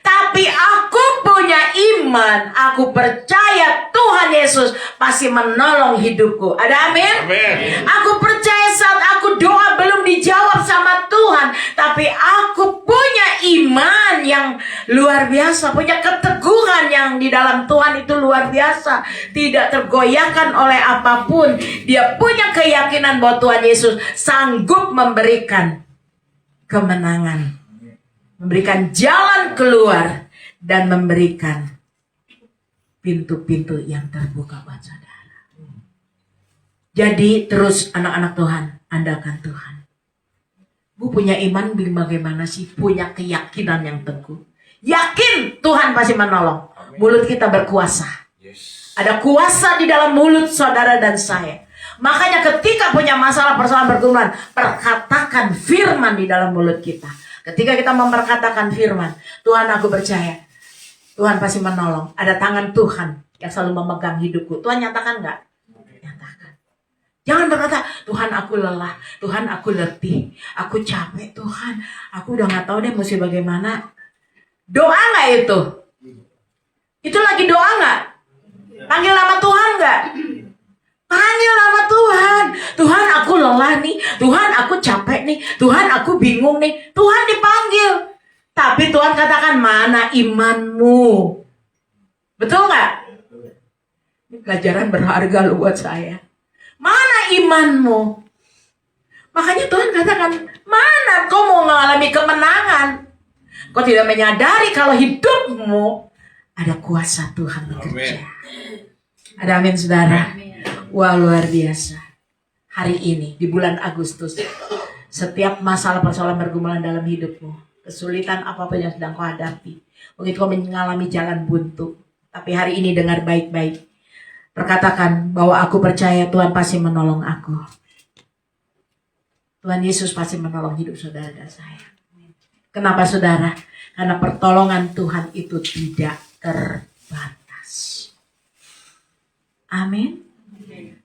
Tapi aku punya iman, aku percaya Tuhan Yesus pasti menolong hidupku. Ada amin? Amin. Aku percaya saat aku doa belum dijawab sama Tuhan, tapi aku punya iman yang luar biasa, punya keteguhan yang di dalam Tuhan itu luar biasa, tidak tergoyahkan oleh apapun. Dia punya keyakinan bahwa Tuhan Yesus sanggup memberikan kemenangan, memberikan jalan keluar, dan memberikan pintu-pintu yang terbuka buat saudara. Jadi terus anak-anak Tuhan, andalkan Tuhan. Bu punya iman bagaimana sih? Punya keyakinan yang teguh. Yakin Tuhan pasti menolong. Mulut kita berkuasa. Ada kuasa di dalam mulut saudara dan saya. Makanya ketika punya masalah persoalan pergumulan, perkatakan firman di dalam mulut kita. Ketika kita memperkatakan firman, Tuhan aku percaya, Tuhan pasti menolong. Ada tangan Tuhan yang selalu memegang hidupku. Tuhan nyatakan nggak? Nyatakan. Jangan berkata, Tuhan aku lelah, Tuhan aku letih, aku capek Tuhan, aku udah nggak tahu deh mesti bagaimana. Doa nggak itu? Itu lagi doa nggak? Panggil nama Tuhan nggak? Panggil nama Tuhan. Tuhan aku lelah nih, Tuhan aku capek nih, Tuhan aku bingung nih. Tuhan dipanggil. Tapi Tuhan katakan, mana imanmu? Betul nggak? Ini pelajaran berharga loh buat saya. Mana imanmu? Makanya Tuhan katakan, mana kau mau mengalami kemenangan? Kau tidak menyadari kalau hidupmu ada kuasa Tuhan bekerja. Ada amin saudara? Wah luar biasa. Hari ini di bulan Agustus, setiap masalah persoalan pergumulan dalam hidupmu, kesulitan apapun yang sedang kau hadapi, mungkin kau mengalami jalan buntu, tapi hari ini dengar baik-baik. Perkatakan bahwa aku percaya Tuhan pasti menolong aku. Tuhan Yesus pasti menolong hidup saudara dan saya. Kenapa saudara? Karena pertolongan Tuhan itu tidak terbatas. Amin.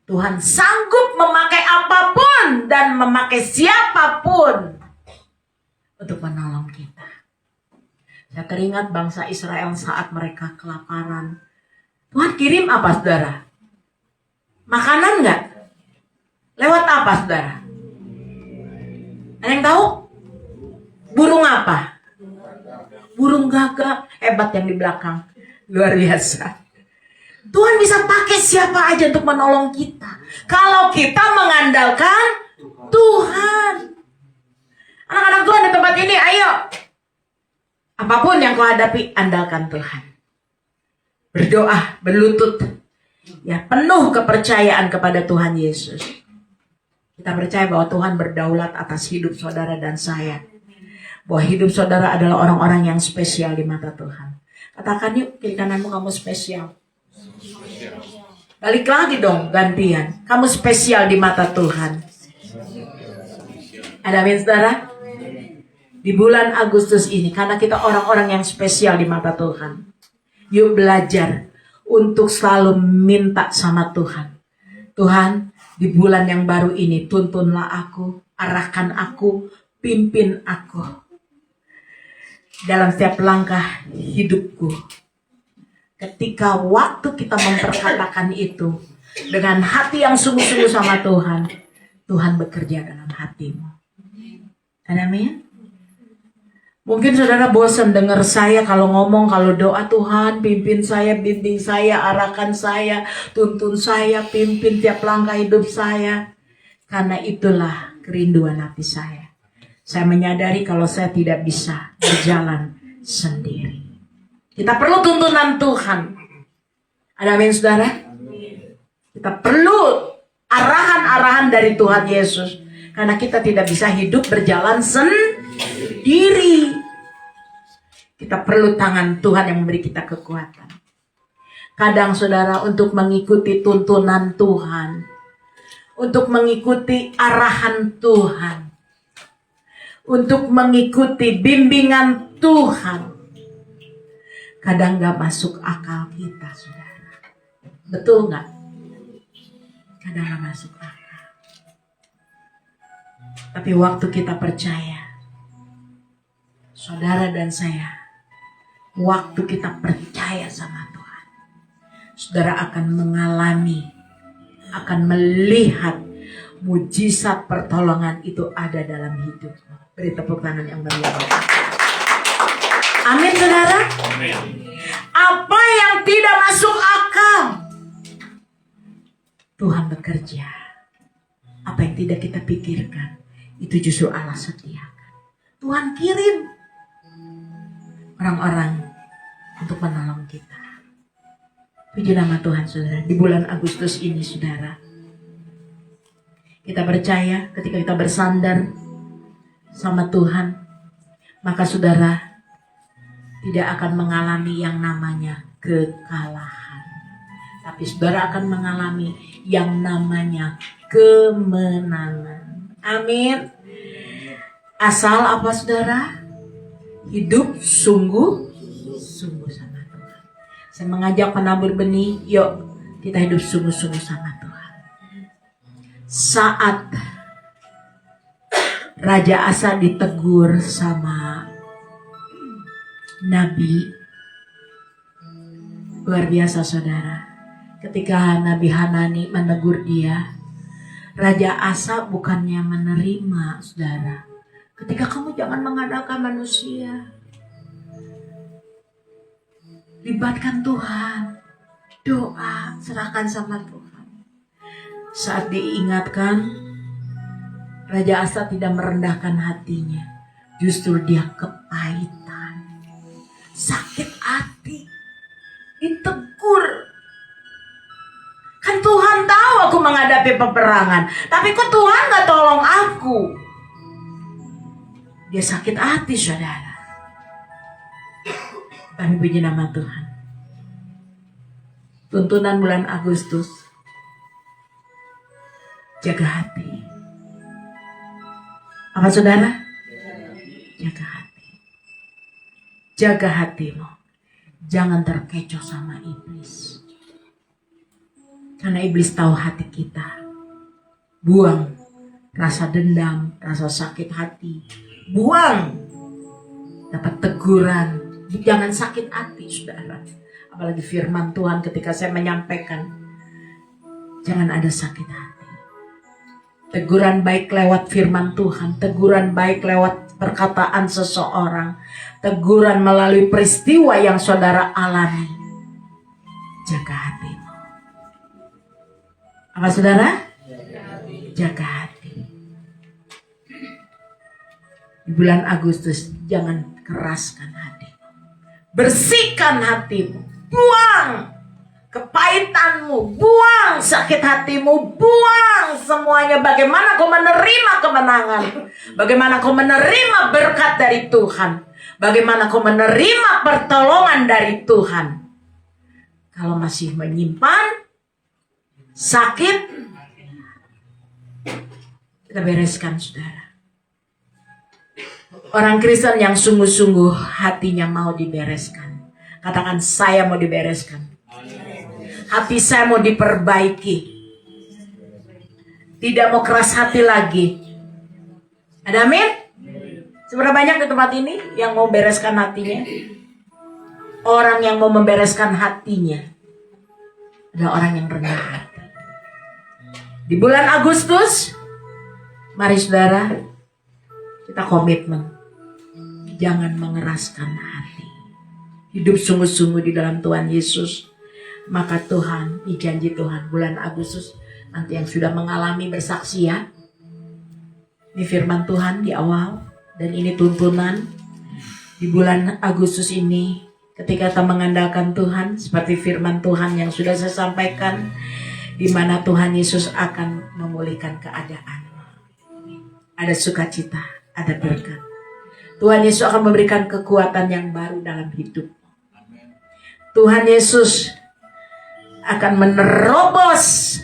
Tuhan sanggup memakai apapun dan memakai siapapun untuk menolong kita. Saya teringat bangsa Israel saat mereka kelaparan. Tuhan kirim apa saudara? Makanan nggak? Lewat apa saudara? Ada yang tahu? Burung apa? Burung gagak. Hebat yang di belakang. Luar biasa. Tuhan bisa pakai siapa aja untuk menolong kita. Kalau kita mengandalkan Tuhan. Anak-anak Tuhan di tempat ini, ayo. Apapun yang kau hadapi, andalkan Tuhan. Berdoa, berlutut. Ya, penuh kepercayaan kepada Tuhan Yesus. Kita percaya bahwa Tuhan berdaulat atas hidup saudara dan saya. Bahwa hidup saudara adalah orang-orang yang spesial di mata Tuhan. Katakan yuk, kiri kananmu kamu spesial. Balik lagi dong, gantian. Kamu spesial di mata Tuhan. Ada amin saudara? Di bulan Agustus ini, karena kita orang-orang yang spesial di mata Tuhan. Yuk belajar untuk selalu minta sama Tuhan. Tuhan, di bulan yang baru ini, tuntunlah aku, arahkan aku, pimpin aku. Dalam setiap langkah hidupku. Ketika waktu kita memperkatakan itu dengan hati yang sungguh-sungguh sama Tuhan, Tuhan bekerja dalam hatimu. Amin. Mungkin saudara bosan dengar saya kalau ngomong, kalau doa, Tuhan pimpin saya, bimbing saya, arahkan saya, tuntun saya, pimpin tiap langkah hidup saya. Karena itulah kerinduan hati saya. Saya menyadari kalau saya tidak bisa berjalan sendiri. Kita perlu tuntunan Tuhan. Ada amin saudara? Kita perlu arahan-arahan dari Tuhan Yesus. Karena kita tidak bisa hidup berjalan sendiri. Kita perlu tangan Tuhan yang memberi kita kekuatan. Kadang saudara untuk mengikuti tuntunan Tuhan. Untuk mengikuti arahan Tuhan. Untuk mengikuti bimbingan Tuhan. Kadang gak masuk akal kita, saudara. Betul gak? Kadang gak masuk akal. Tapi waktu kita percaya, saudara dan saya, waktu kita percaya sama Tuhan, saudara akan mengalami, akan melihat mujizat pertolongan itu ada dalam hidupmu. Beri tepuk tangan yang meriah. Amin saudara. Amin. Apa yang tidak masuk akal, Tuhan bekerja. Apa yang tidak kita pikirkan, itu justru Allah sediakan. Tuhan kirim orang-orang untuk menolong kita. Puji nama Tuhan saudara. Di bulan Agustus ini saudara, Kita percaya ketika kita bersandar sama Tuhan, maka saudara tidak akan mengalami yang namanya kekalahan. Tapi saudara akan mengalami yang namanya kemenangan. Amin. Asal apa saudara? Hidup sungguh-sungguh sama Tuhan. Saya mengajak penabur benih, yuk kita hidup sungguh-sungguh sama Tuhan. Saat Raja Asa ditegur sama Nabi, luar biasa saudara. Ketika Nabi Hanani menegur dia, Raja Asa bukannya menerima saudara. Ketika kamu jangan mengandalkan manusia, libatkan Tuhan, doa, serahkan sama Tuhan. Saat diingatkan, Raja Asa tidak merendahkan hatinya, justru dia kepahitan, sakit hati, ditegur. Kan Tuhan tahu aku menghadapi peperangan, tapi kok Tuhan gak tolong aku? Dia sakit hati saudara. Kami puji nama Tuhan. Tuntunan bulan Agustus, jaga hati. Apa saudara? Jaga hati. Jaga hatimu. Jangan terkecoh sama iblis. Karena iblis tahu hati kita. Buang rasa dendam, rasa sakit hati. Buang. Dapat teguran. Jangan sakit hati saudara. Apalagi firman Tuhan ketika saya menyampaikan. Jangan ada sakit hati. Teguran baik lewat firman Tuhan. Teguran baik lewat perkataan seseorang. Teguran melalui peristiwa yang saudara alami. Jaga hatimu. Apa saudara? Jaga hati. Di bulan Agustus jangan keraskan hatimu. Bersihkan hatimu. Buang kepahitanmu. Buang sakit hatimu. Buang semuanya. Bagaimana kau menerima kemenangan. Bagaimana kau menerima berkat dari Tuhan. Bagaimana kau menerima pertolongan dari Tuhan. Kalau masih menyimpan sakit, kita bereskan saudara. Orang Kristen yang sungguh-sungguh hatinya mau dibereskan. Katakan saya mau dibereskan. Hati saya mau diperbaiki. Tidak mau keras hati lagi. Ada amin? Seberapa banyak di tempat ini yang mau bereskan hatinya? Orang yang mau membereskan hatinya adalah orang yang rendah hati. Di bulan Agustus, mari saudara, kita komitmen. Jangan mengeraskan hati. Hidup sungguh-sungguh di dalam Tuhan Yesus. Maka Tuhan, di janji Tuhan, bulan Agustus, nanti yang sudah mengalami bersaksi ya. Ini firman Tuhan di awal, dan ini tuntunan. Di bulan Agustus ini, ketika kita mengandalkan Tuhan, seperti firman Tuhan yang sudah saya sampaikan, di mana Tuhan Yesus akan memulihkan keadaan. Ada sukacita, ada berkat. Tuhan Yesus akan memberikan kekuatan yang baru dalam hidup. Tuhan Yesus akan menerobos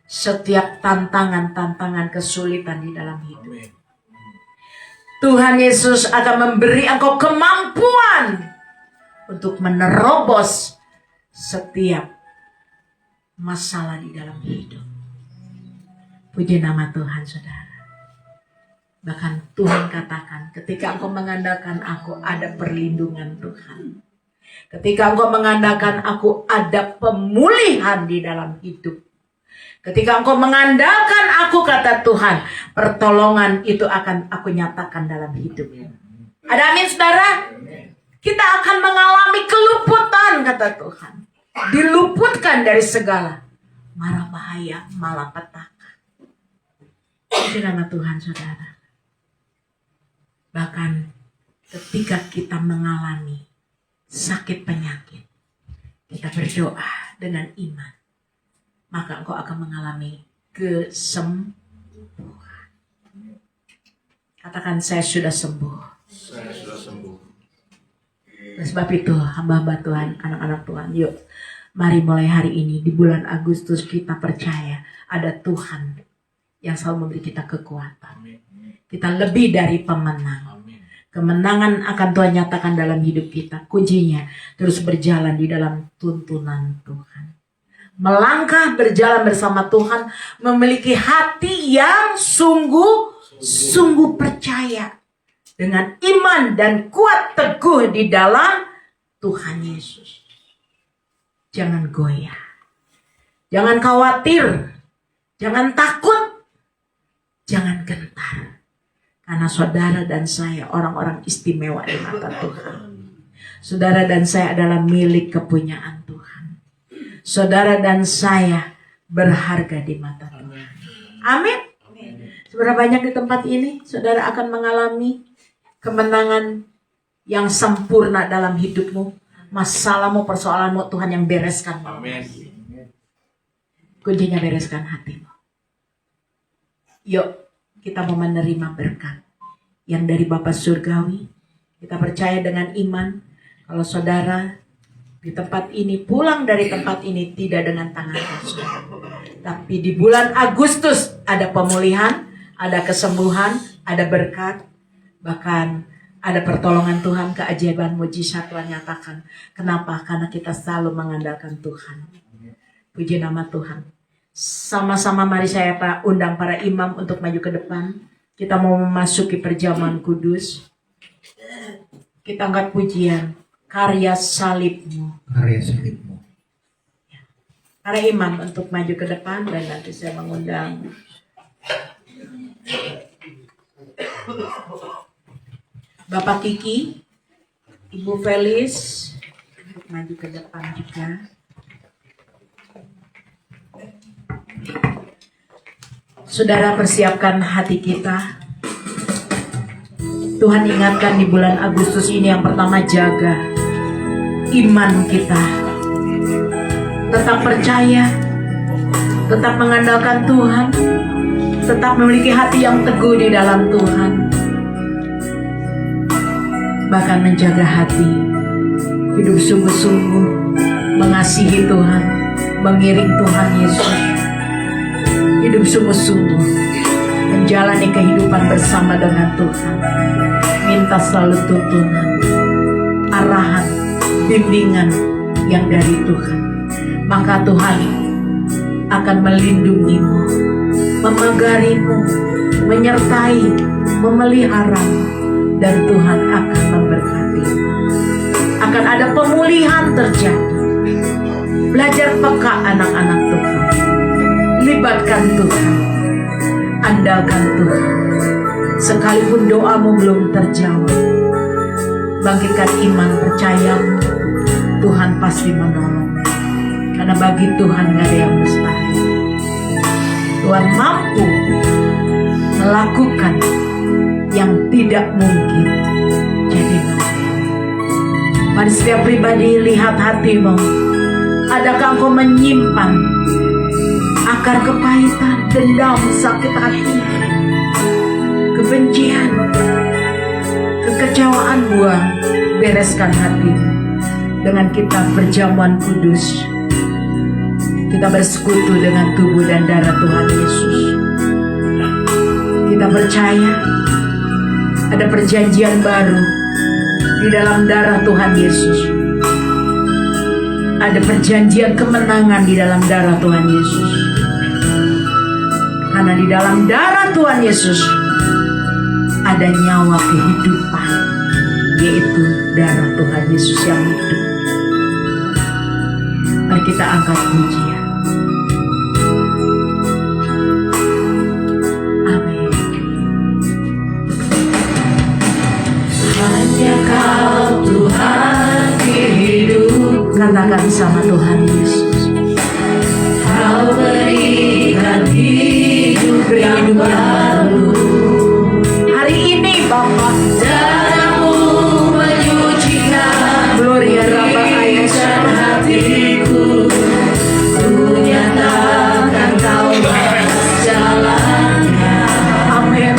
setiap tantangan-tantangan kesulitan di dalam hidup. Tuhan Yesus akan memberi engkau kemampuan untuk menerobos setiap masalah di dalam hidup. Puji nama Tuhan saudara. Bahkan Tuhan katakan, ketika engkau mengandalkan aku ada perlindungan Tuhan. Ketika engkau mengandalkan aku ada pemulihan di dalam hidup. Ketika engkau mengandalkan aku, kata Tuhan, pertolongan itu akan aku nyatakan dalam hidup. Ada amin saudara? Kita akan mengalami keluputan, kata Tuhan. Diluputkan dari segala mara bahaya, malapetaka. Itu nama Tuhan saudara. Bahkan ketika kita mengalami sakit penyakit, kita berdoa dengan iman, maka engkau akan mengalami kesembuhan. Katakan, saya sudah sembuh. Saya sudah sembuh. Oleh sebab itu, hamba-hamba Tuhan, anak-anak Tuhan, yuk mari mulai hari ini di bulan Agustus kita percaya ada Tuhan yang selalu memberi kita kekuatan. Kita lebih dari pemenang. Kemenangan akan Tuhan nyatakan dalam hidup kita. Kuncinya terus berjalan di dalam tuntunan Tuhan. Melangkah berjalan bersama Tuhan, memiliki hati yang sungguh percaya. Dengan iman dan kuat teguh di dalam Tuhan Yesus. Jangan goyah. Jangan khawatir. Jangan takut. Jangan gentar. Karena saudara dan saya orang-orang istimewa di mata Tuhan. Saudara dan saya adalah milik kepunyaan Tuhan. Saudara dan saya berharga di mata Tuhan. Amin. Seberapa banyak di tempat ini saudara akan mengalami kemenangan yang sempurna dalam hidupmu. Masalahmu, persoalanmu, Tuhan yang bereskan. Amin. Kuncinya bereskan hatimu. Yuk, kita mau menerima berkat yang dari Bapa Surgawi. Kita percaya dengan iman kalau saudara di tempat ini, pulang dari tempat ini tidak dengan tangan kosong. Tapi di bulan Agustus ada pemulihan, ada kesembuhan, ada berkat. Bahkan ada pertolongan Tuhan, keajaiban, mujizat Tuhan nyatakan. Kenapa? Karena kita selalu mengandalkan Tuhan. Puji nama Tuhan. Sama-sama mari saya undang para imam untuk maju ke depan. Kita mau memasuki perjamuan kudus. Kita angkat pujian. Karya salibmu. Karya salibmu. Para imam untuk maju ke depan dan nanti saya mengundang Bapak Kiki, Ibu Felis untuk maju ke depan juga. Saudara, persiapkan hati kita. Tuhan ingatkan di bulan Agustus ini yang pertama, jaga iman kita. Tetap percaya, tetap mengandalkan Tuhan, tetap memiliki hati yang teguh di dalam Tuhan. Bahkan menjaga hati, hidup sungguh-sungguh, mengasihi Tuhan, mengiring Tuhan Yesus. Hidup sungguh-sungguh, menjalani kehidupan bersama dengan Tuhan. Minta selalu tuntunan, arahan, bimbingan yang dari Tuhan. Maka Tuhan akan melindungimu, memegarimu, menyertai, memeliharamu. Dan Tuhan akan memberkati. Akan ada pemulihan terjadi. Belajar peka anak-anak Tuhan. Libatkan Tuhan. Andalkan Tuhan. Sekalipun doamu belum terjawab, bangkitkan iman percayamu. Tuhan pasti menolong. Karena bagi Tuhan gak ada yang mustahil. Tuhan mampu melakukan yang tidak mungkin jadi mungkin. Mari setiap pribadi lihat hatimu. Adakah engkau menyimpan akar kepahitan, dendam, sakit hati, kebencian, kekecewaan? Buang, bereskan hatimu dengan kita perjamuan kudus. Kita bersekutu dengan tubuh dan darah Tuhan Yesus. Kita percaya ada perjanjian baru di dalam darah Tuhan Yesus. Ada perjanjian kemenangan di dalam darah Tuhan Yesus. Karena di dalam darah Tuhan Yesus ada nyawa kehidupan, yaitu darah Tuhan Yesus yang hidup. Mari kita angkat pujian. Kau Tuhan hidup. Katakan sama Tuhan Yesus. Kau berikan hidup yang baru. Hari ini Bapa, darahmu menyucikan. Gloria Rabba ayat hatiku. Ku nyatakan kau balas jalannya. Amin.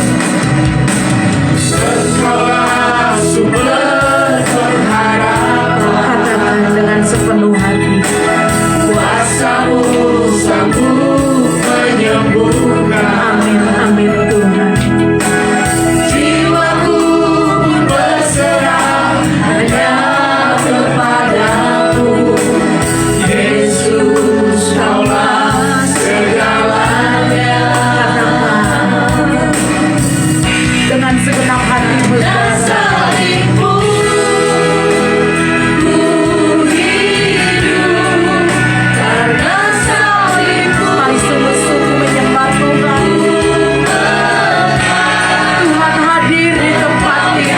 segenap hatimu salibmu ku hidup, karena salibmu Mari sungguh-sungguh menyembah Tuhan. Tuhan hadir di tempat ini.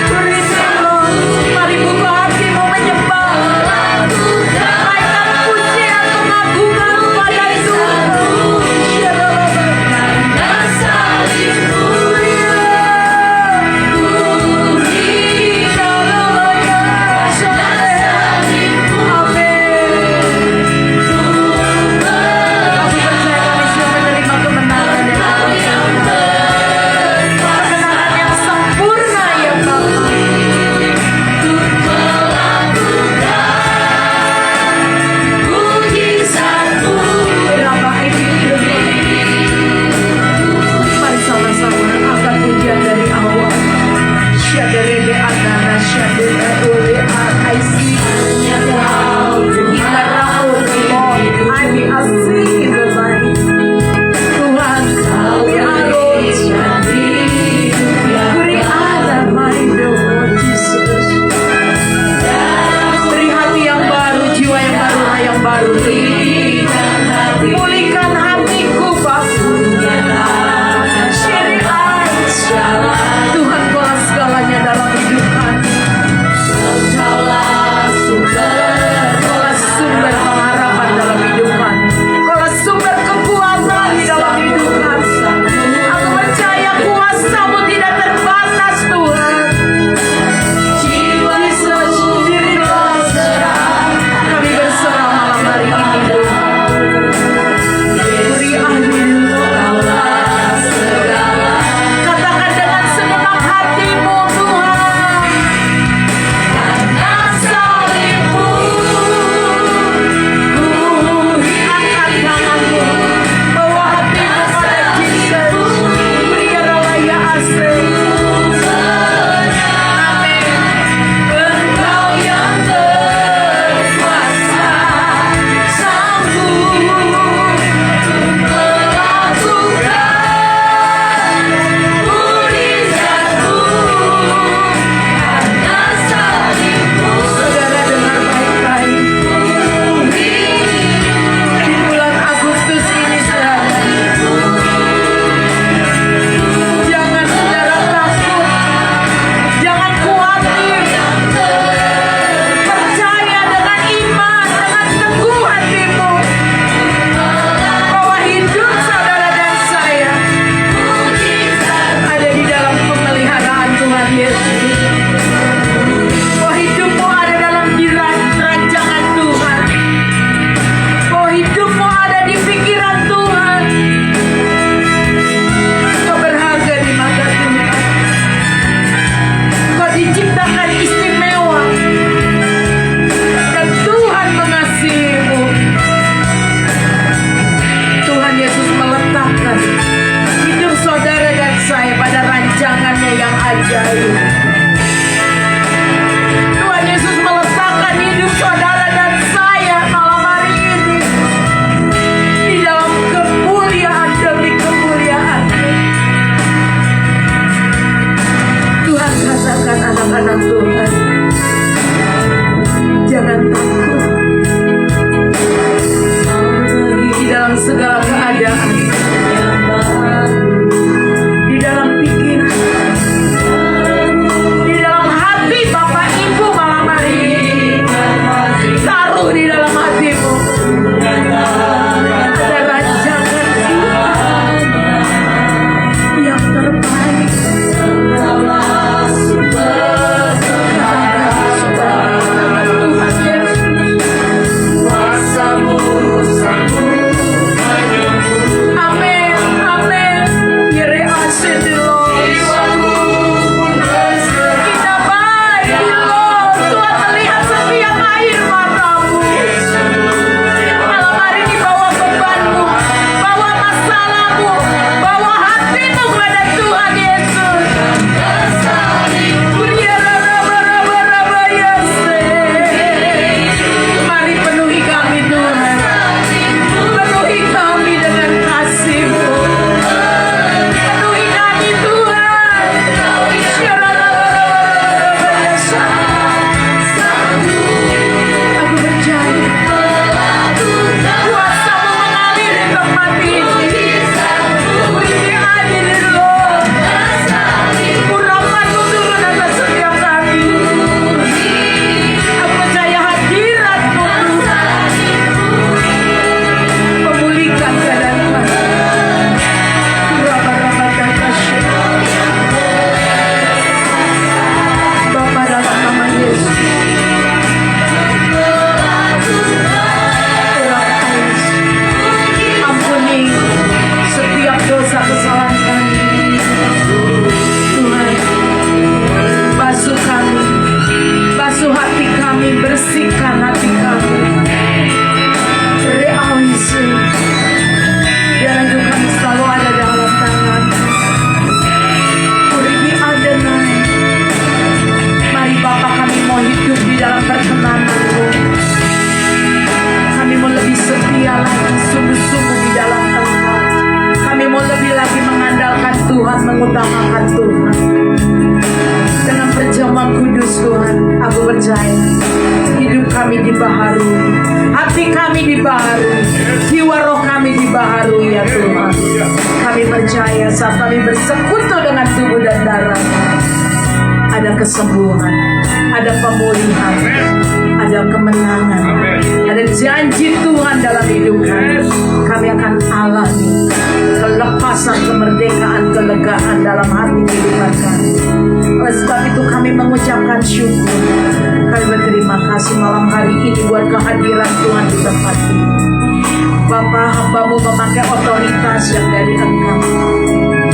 Praise the Lord. Mari buka hatimu menyembah. Naikkan pujian pengagungan pada Tuhan. karena salibmu mengutamakan Tuhan. Dengan perjamuan kudus Tuhan, aku percaya hidup kami dibaharui, hati kami dibaharui, jiwa roh kami dibaharui ya Tuhan. Kami percaya saat kami bersekutu dengan tubuh dan darah, ada kesembuhan, ada pemulihan, ada kemenangan, ada janji Tuhan dalam hidup kami. Kami akan alami kelepasan, kemerdekaan, kelegaan dalam hati kehidupan kami. Oleh sebab itu kami mengucapkan syukur. Kami berterima kasih malam hari ini buat kehadiran Tuhan di tempat ini. Bapa, hamba-Mu memakai otoritas yang dari Engkau.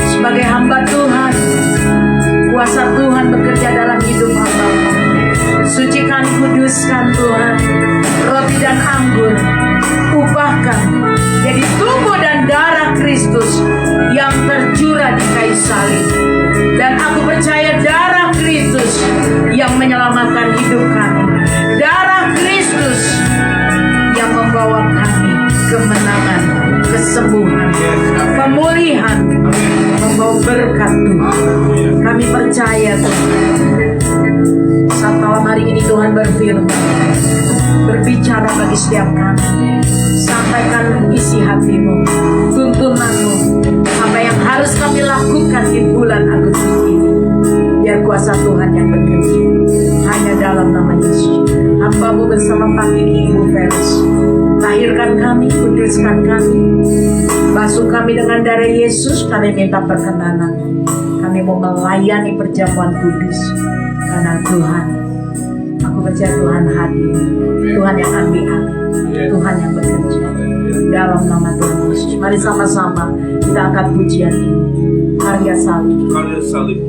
Sebagai hamba Tuhan, kuasa Tuhan bekerja dalam hidup hamba-Mu. Sucikan, kuduskan Tuhan roti dan anggur, ubahkan jadi tubuh dan darah Kristus yang tercurah di kayu salib. Dan aku percaya darah Kristus yang menyelamatkan hidup kami, darah Kristus yang membawa kami kemenangan, kesembuhan, pemulihan, membawa berkat Tuhan. Kami percaya Tuhan. Saat malam hari ini Tuhan berfirman, berbicara bagi setiap kami. Sampaikan isi hati-Mu, tuntunan-Mu, apa yang harus kami lakukan di bulan Agustus ini. Biar kuasa Tuhan yang bekerja. Hanya dalam nama Yesus. Hamba-Mu bersama Pak Kiki, Ibu Felis. Lahirkan kami, kuduskan kami. Basuh kami dengan darah Yesus. Kami minta perkenanan. Kami mau melayani perjamuan kudus. Karena Tuhan, aku percaya Tuhan hadir, Tuhan yang ambil alih, Tuhan yang bekerja. Dalam nama Tuhan Yesus, mari sama-sama kita angkat pujian ini. Karya salib. Karya salib.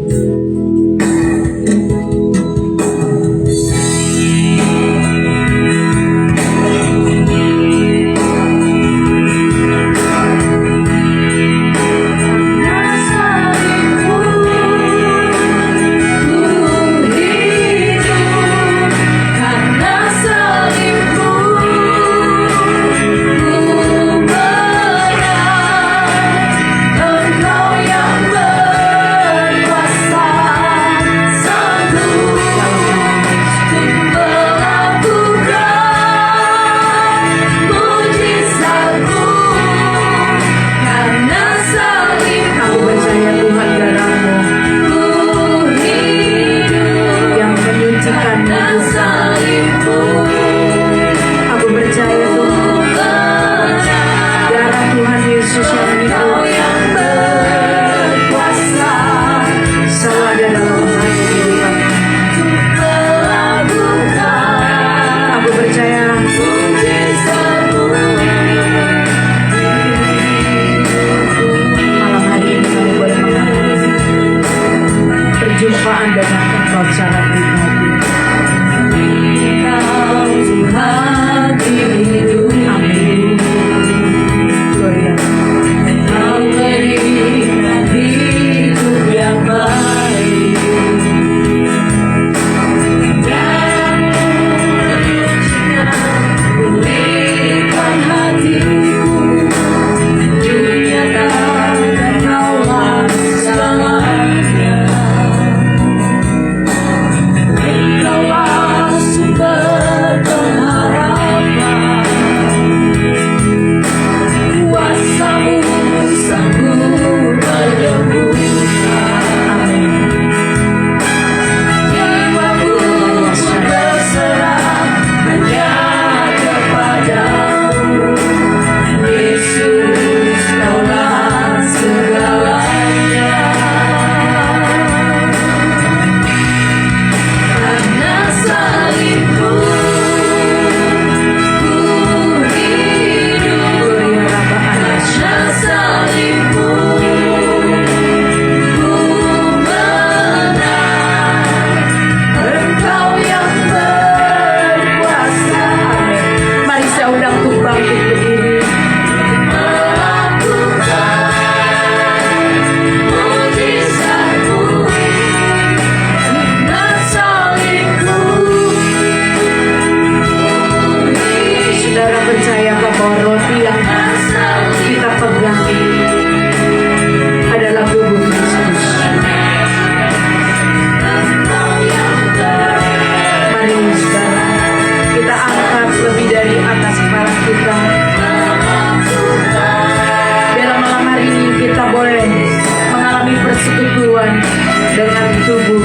persekutuan dengan tubuh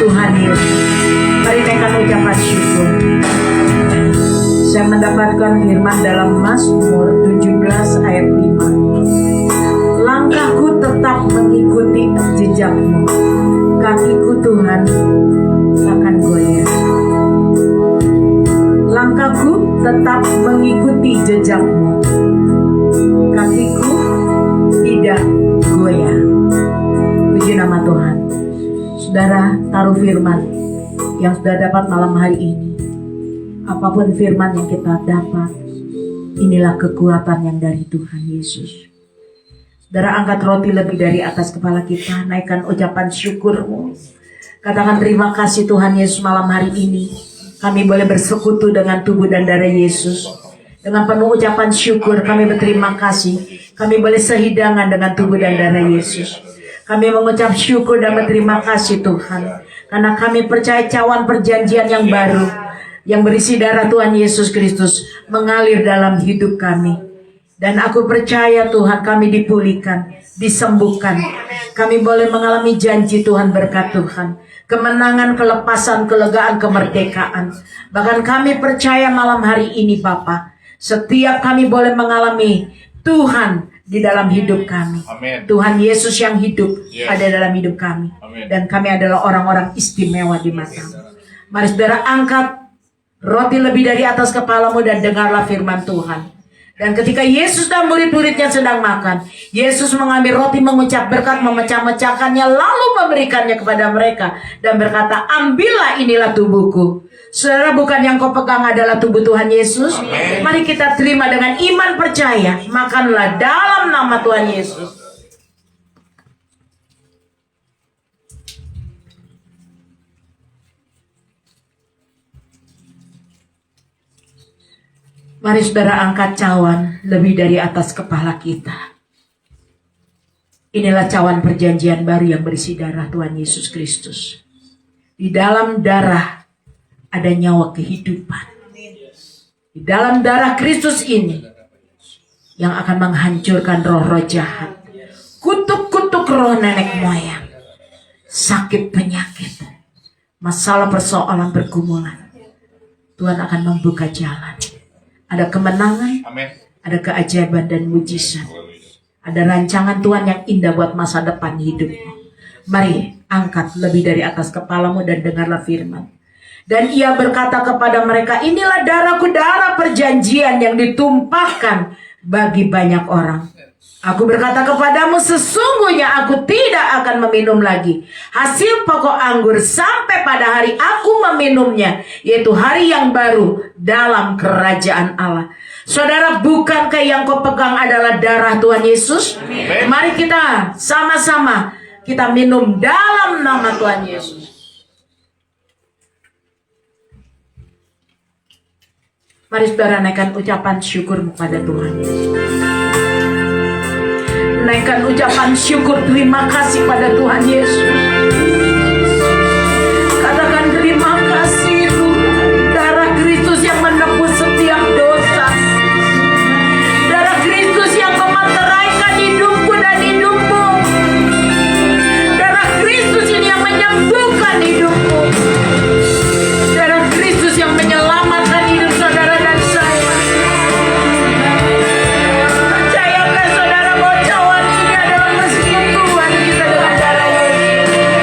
Tuhan Yesus. Mari naikkan ucapan syukur. Saya mendapatkan firman dalam Mazmur 17 ayat 5. Langkahku tetap mengikuti jejakmu, kakiku Tuhan akan goyah. Langkahku tetap mengikuti jejakmu, kakiku tidak goyah. Puji nama Tuhan. Saudara, taruh firman yang sudah dapat malam hari ini. Apapun firman yang kita dapat, inilah kekuatan yang dari Tuhan Yesus. Saudara, angkat roti lebih dari atas kepala kita, naikkan ucapan syukurmu. Katakan terima kasih Tuhan Yesus, malam hari ini kami boleh bersekutu dengan tubuh dan darah Yesus. Dengan penuh ucapan syukur kami berterima kasih, kami boleh sehidangan dengan tubuh dan darah Yesus. Kami mengucap syukur dan berterima kasih Tuhan, karena kami percaya cawan perjanjian yang baru yang berisi darah Tuhan Yesus Kristus mengalir dalam hidup kami. Dan aku percaya Tuhan, kami dipulihkan, disembuhkan. Kami boleh mengalami janji Tuhan, berkat Tuhan, kemenangan, kelepasan, kelegaan, kemerdekaan. Bahkan kami percaya malam hari ini Bapa, setiap kami boleh mengalami Tuhan di dalam hidup kami. Amen. Tuhan Yesus yang hidup ada dalam hidup kami. Amen. Dan kami adalah orang-orang istimewa di matamu. Mari saudara, angkat roti lebih dari atas kepalamu dan dengarlah firman Tuhan. Dan ketika Yesus dan murid-muridnya sedang makan, Yesus mengambil roti, mengucap berkat, memecah-mecahkannya, lalu memberikannya kepada mereka dan berkata, ambillah, inilah tubuhku. Saudara, bukan yang kau pegang adalah tubuh Tuhan Yesus? Amen. Mari kita terima dengan iman percaya. Makanlah dalam nama Tuhan Yesus. Mari saudara, angkat cawan lebih dari atas kepala kita. Inilah cawan perjanjian baru yang berisi darah Tuhan Yesus Kristus. Di dalam darah ada nyawa kehidupan. Di dalam darah Kristus ini yang akan menghancurkan roh-roh jahat, kutuk-kutuk roh nenek moyang, sakit penyakit, masalah persoalan pergumulan. Tuhan akan membuka jalan. Ada kemenangan, Amen. ada keajaiban dan mujizat. Ada rancangan Tuhan yang indah buat masa depan hidupmu. Mari angkat lebih dari atas kepalamu dan dengarlah firman. Dan ia berkata kepada mereka, inilah darahku, darah perjanjian yang ditumpahkan bagi banyak orang. Aku berkata kepadamu, sesungguhnya aku tidak akan meminum lagi hasil pokok anggur sampai pada hari aku meminumnya, yaitu hari yang baru dalam kerajaan Allah. Saudara, bukankah yang kau pegang adalah darah Tuhan Yesus? Amen. Mari kita sama-sama kita minum dalam nama Tuhan Yesus. Mari saudara, naikkan ucapan syukur kepada Tuhan Yesus. Naikkan ucapan syukur, terima kasih pada Tuhan Yesus. Katakan terima kasih Tuhan, darah Kristus yang menebus setiap dosa. Darah Kristus yang memeteraikan hidupku dan hidupmu. Darah Kristus ini yang menyembuhkan hidupmu. Darah Kristus yang menyelamatkan hidup saudara dan saya. Percayakah saudara bahwa cawan ini adalah persekutuan kita dengan darah Yesus?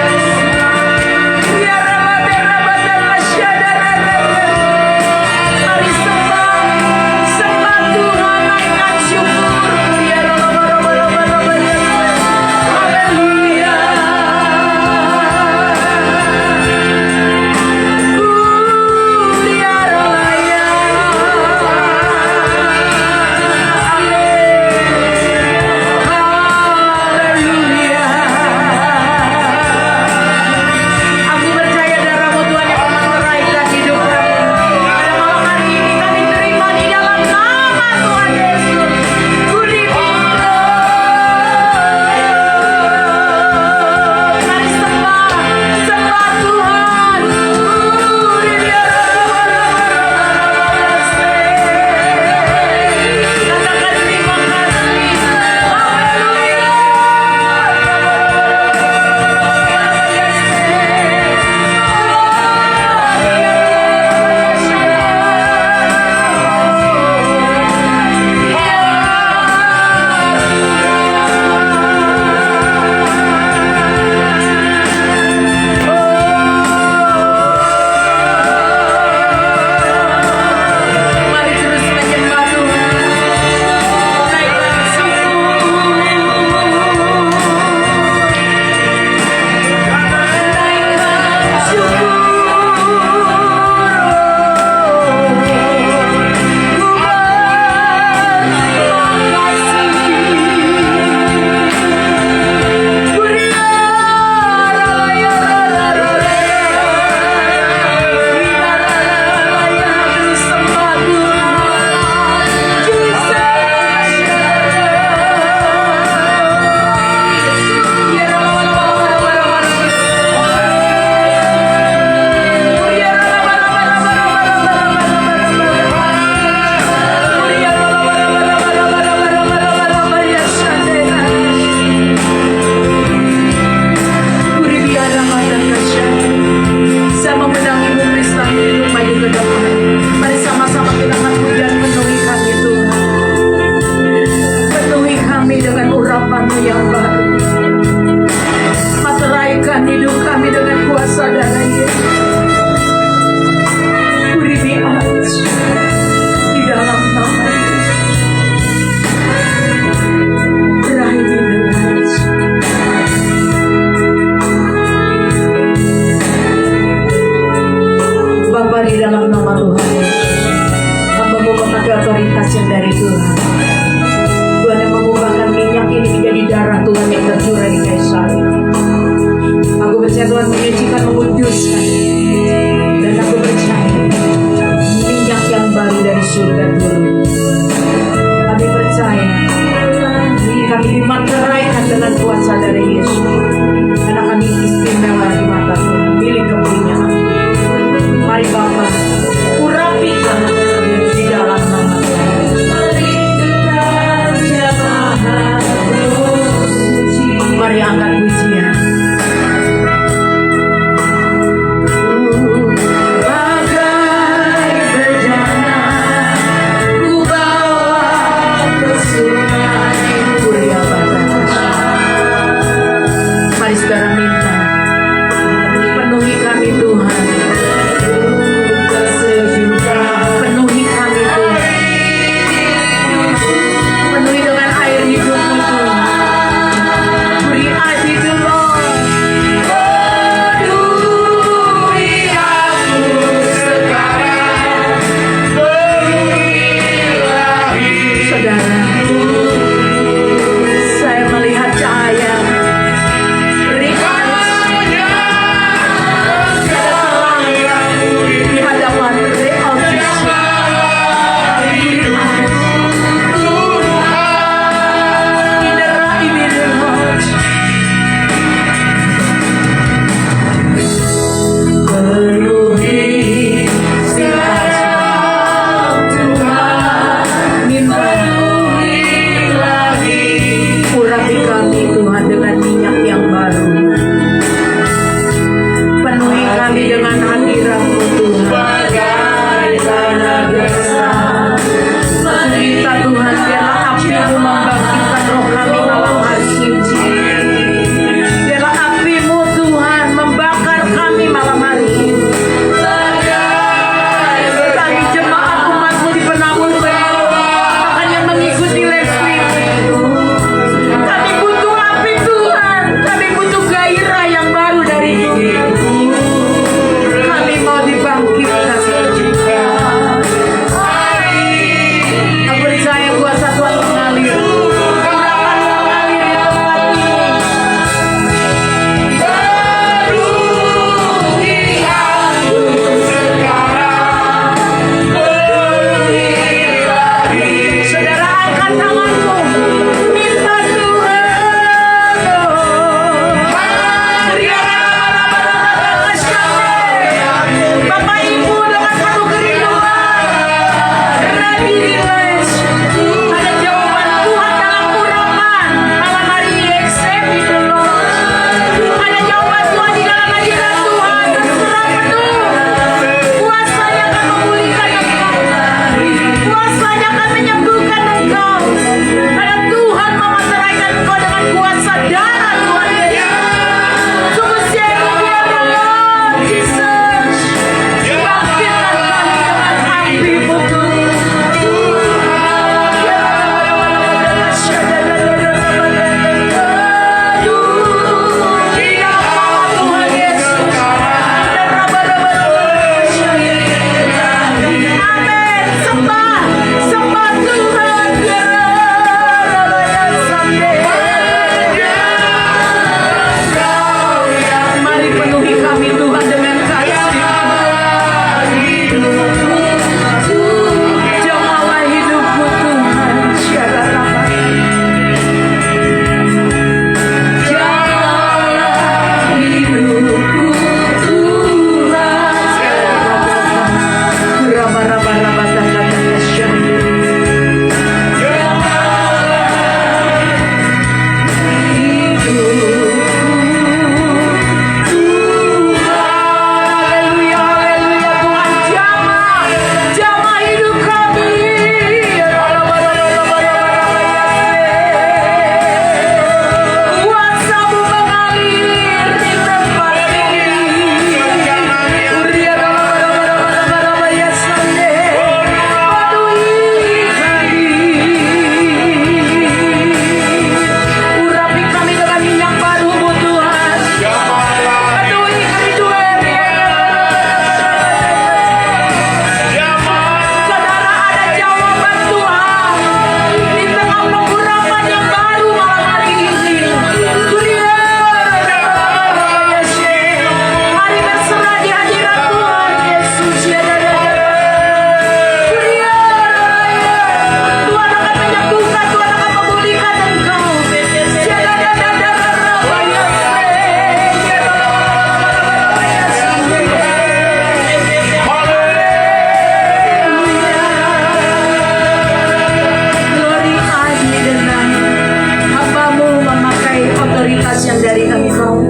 dari Engkau.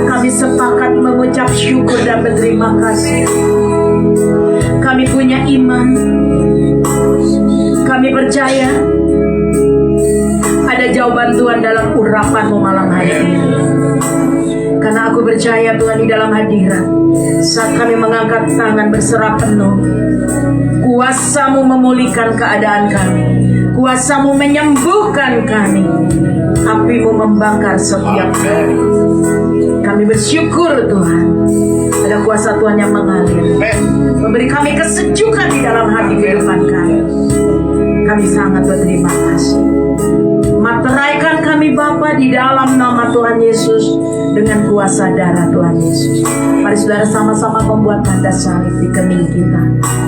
Kami sepakat mengucap syukur dan berterima kasih. Kami punya iman. Kami percaya ada jawaban Tuhan dalam urapan-Mu malam hari ini. Karena aku percaya Tuhan di dalam hadirat, saat kami mengangkat tangan berserah penuh, kuasa-Mu memulihkan keadaan kami, kuasa-Mu menyembuhkan kami, api-Mu membakar setiap kami. Kami bersyukur Tuhan, ada kuasa Tuhan yang mengalir, memberi kami kesejukan di dalam hati kehidupan kami. Kami sangat berterima kasih. Materaikan kami Bapa di dalam nama Tuhan Yesus dengan kuasa darah Tuhan Yesus. Mari saudara sama-sama membuat tanda salib di kening kita.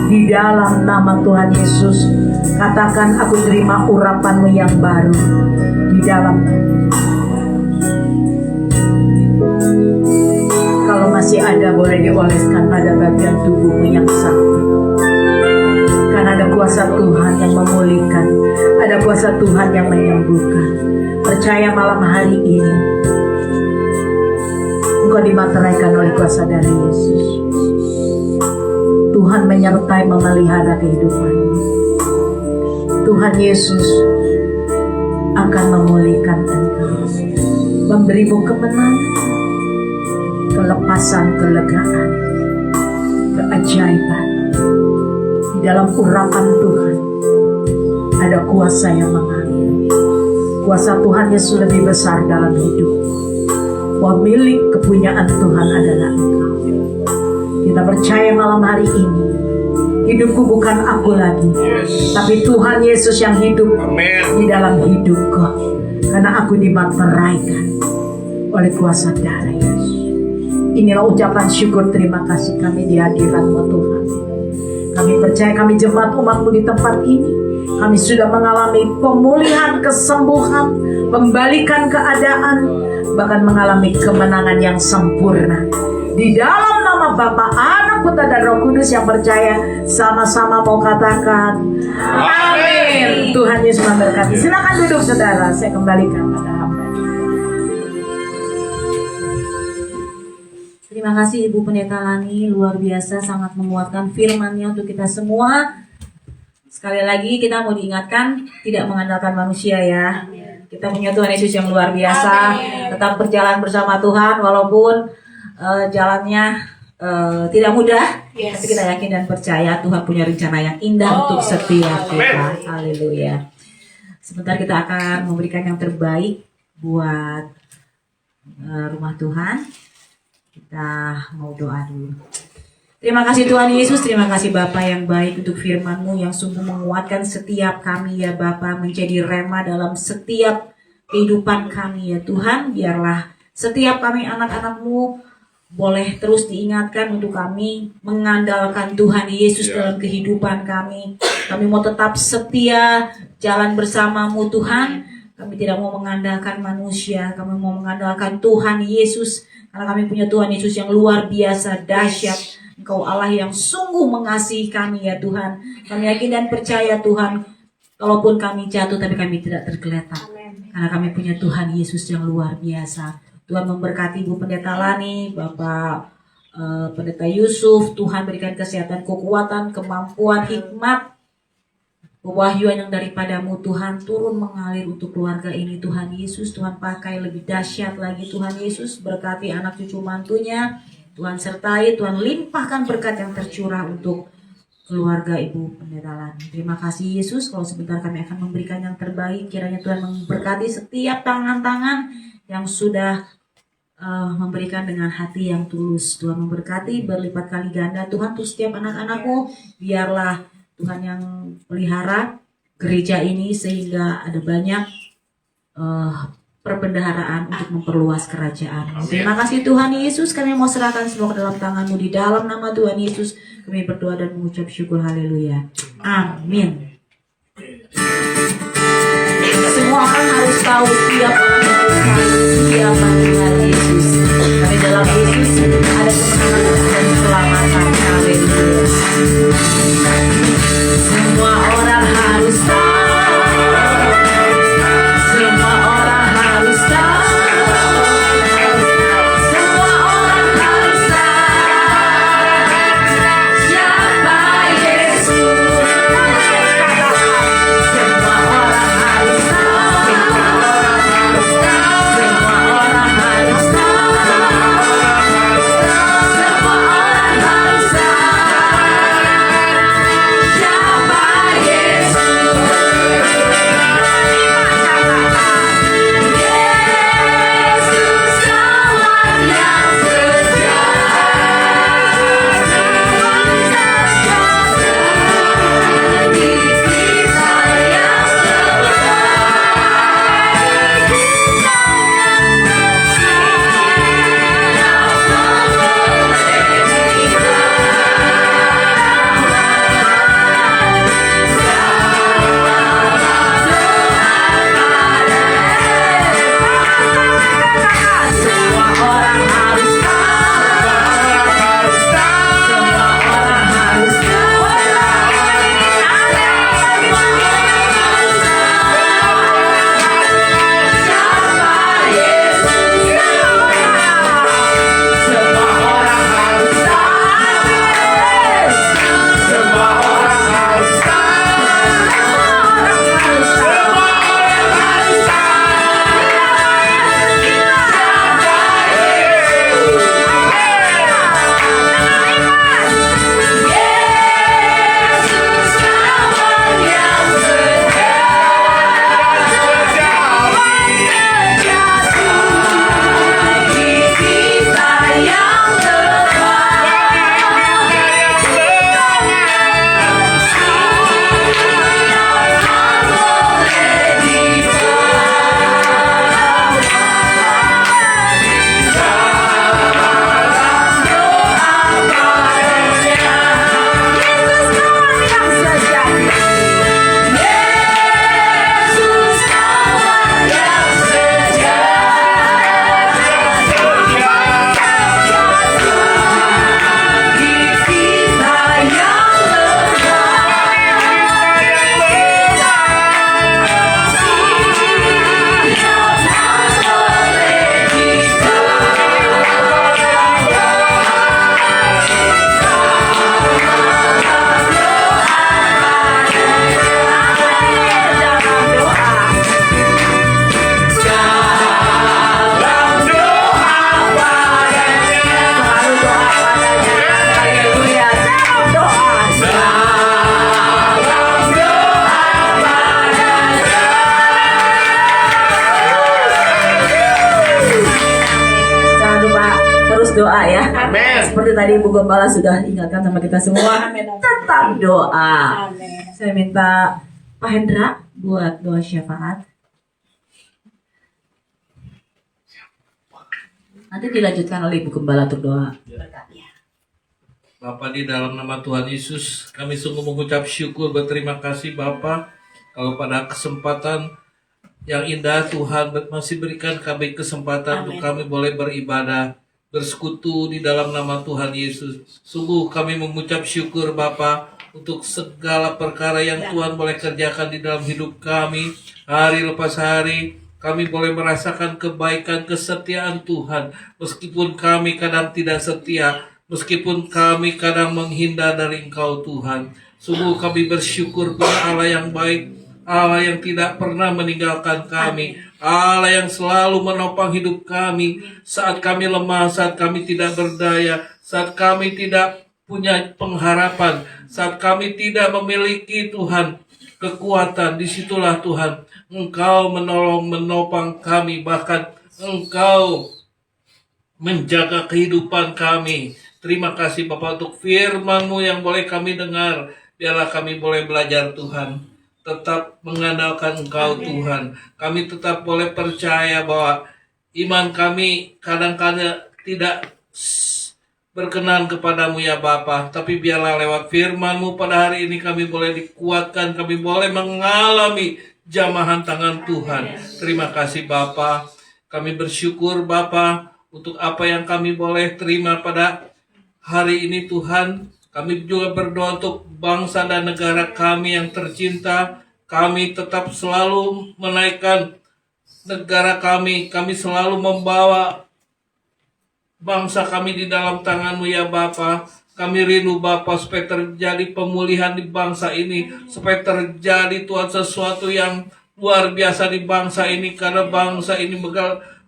Di dalam nama Tuhan Yesus, katakan aku terima urapan-Mu yang baru. Di dalam kalau masih ada boleh dioleskan pada bagian tubuhmu yang sakit. Karena ada kuasa Tuhan yang memulihkan, ada kuasa Tuhan yang menyembuhkan. Percaya malam hari ini engkau dimateraikan oleh kuasa dari Yesus. Tuhan menyertai memelihara kehidupanmu. Tuhan Yesus akan memulihkan engkau, memberimu kemenangan, kelepasan, kelegaan, keajaiban. Di dalam urapan Tuhan ada kuasa yang mengalir. Kuasa Tuhan Yesus lebih besar dalam hidupmu. Bahwa milik kepunyaan Tuhan adalah engkau. Kita percaya malam hari ini, hidupku bukan aku lagi, tapi Tuhan Yesus yang hidup di dalam hidupku. Karena aku dimateraikan oleh kuasa darah Yesus. Inilah ucapan syukur terima kasih kami di hadirat-Mu Tuhan. Kami percaya kami jemaat umat-Mu di tempat ini, kami sudah mengalami pemulihan, kesembuhan, membalikan keadaan, bahkan mengalami kemenangan yang sempurna. Di dalam nama Bapa, Anak, Putra dan Roh Kudus yang percaya, sama-sama mau katakan amin. Tuhan Yesus memberkati. Silakan duduk saudara, saya kembalikan pada hamba. Terima kasih Ibu Pendeta Lani, luar biasa, sangat menguatkan firman-Nya untuk kita semua. Sekali lagi kita mau diingatkan, tidak mengandalkan manusia ya. Kita punya Tuhan Yesus yang luar biasa. Tetap berjalan bersama Tuhan walaupun jalannya tidak mudah. Tapi kita yakin dan percaya Tuhan punya rencana yang indah untuk setiap kita. Haleluya. Sebentar kita akan memberikan yang terbaik buat rumah Tuhan. Kita mau doa dulu. Terima kasih Tuhan Yesus, terima kasih Bapa yang baik untuk firman-Mu yang sungguh menguatkan setiap kami ya Bapa, menjadi rema dalam setiap kehidupan kami ya Tuhan. Biarlah setiap kami anak-anak-Mu boleh terus diingatkan untuk kami mengandalkan Tuhan Yesus dalam kehidupan kami. Kami mau tetap setia jalan bersama-Mu Tuhan. Kami tidak mau mengandalkan manusia, kami mau mengandalkan Tuhan Yesus. Karena kami punya Tuhan Yesus yang luar biasa, dahsyat. Engkau Allah yang sungguh mengasihi kami ya Tuhan. Kami yakin dan percaya Tuhan, kalaupun kami jatuh tapi kami tidak tergeletak. Karena kami punya Tuhan Yesus yang luar biasa. Tuhan memberkati Ibu Pendeta Lani, Bapak Pendeta Yusuf. Tuhan berikan kesehatan, kekuatan, kemampuan, hikmat, pewahyuan yang daripada-Mu Tuhan turun mengalir untuk keluarga ini Tuhan Yesus. Tuhan pakai lebih dahsyat lagi Tuhan Yesus. Berkati anak cucu mantunya. Tuhan sertai, Tuhan limpahkan berkat yang tercurah untuk keluarga Ibu Pendeta Lani. Terima kasih Yesus. Kalau sebentar kami akan memberikan yang terbaik. Kiranya Tuhan memberkati setiap tangan-tangan yang sudah memberikan dengan hati yang tulus. Tuhan memberkati berlipat kali ganda Tuhan untuk setiap anak-anak-Mu. Biarlah Tuhan yang pelihara gereja ini sehingga ada banyak perbendaharaan untuk memperluas kerajaan. Terima kasih Tuhan Yesus, kami mau serahkan semua ke dalam tangan-Mu. Di dalam nama Tuhan Yesus kami berdoa dan mengucap syukur. Haleluya. Amin. Semua orang harus tahu, setiap orang harus tahu siapa Tuhan Yesus. Kami dalam Yesus ada kemenangan dan keselamatan. Haleluya. Semua orang harus tahu. Semua orang harus tahu. doa ya. Amin. Seperti tadi Ibu Gembala sudah ingatkan sama kita semua, tetap doa. Saya minta Pak Hendra buat doa syafaat. Nanti dilanjutkan oleh Ibu Gembala untuk doa. Bapa, di dalam nama Tuhan Yesus, kami sungguh mengucap syukur, berterima kasih Bapa, kalau pada kesempatan yang indah Tuhan masih berikan kami kesempatan untuk kami boleh beribadah, bersekutu di dalam nama Tuhan Yesus. Sungguh kami mengucap syukur Bapa untuk segala perkara yang Tuhan boleh kerjakan di dalam hidup kami, hari lepas hari. Kami boleh merasakan kebaikan, kesetiaan Tuhan, meskipun kami kadang tidak setia, meskipun kami kadang menghindar dari Engkau Tuhan. Sungguh kami bersyukur kepada Allah yang baik, Allah yang tidak pernah meninggalkan kami, Allah yang selalu menopang hidup kami saat kami lemah, saat kami tidak berdaya, saat kami tidak punya pengharapan, saat kami tidak memiliki Tuhan kekuatan. Disitulah Tuhan Engkau menolong, menopang kami, bahkan Engkau menjaga kehidupan kami. Terima kasih Bapak untuk firman-Mu yang boleh kami dengar. Biarlah kami boleh belajar Tuhan, tetap mengandalkan Engkau Tuhan. Kami tetap boleh percaya bahwa iman kami kadang-kadang tidak berkenan kepadamu ya Bapa. Tapi biarlah lewat firman-Mu pada hari ini kami boleh dikuatkan, kami boleh mengalami jamahan tangan Tuhan. Terima kasih Bapa. Kami bersyukur Bapa untuk apa yang kami boleh terima pada hari ini Tuhan. Kami juga berdoa untuk bangsa dan negara kami yang tercinta. Kami tetap selalu menaikkan negara kami. Kami selalu membawa bangsa kami di dalam tangan-Mu ya Bapa. Kami rindu Bapa supaya terjadi pemulihan di bangsa ini, supaya terjadi Tuhan sesuatu yang luar biasa di bangsa ini, karena bangsa ini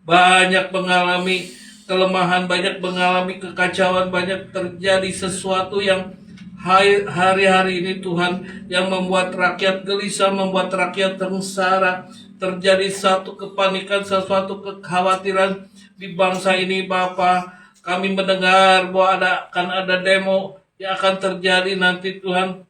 banyak mengalami kelemahan, banyak mengalami kekacauan, banyak terjadi sesuatu yang hari-hari ini Tuhan yang membuat rakyat gelisah, membuat rakyat sengsara. Terjadi satu kepanikan, sesuatu kekhawatiran di bangsa ini Bapa. Kami mendengar bahwa akan ada demo yang akan terjadi nanti Tuhan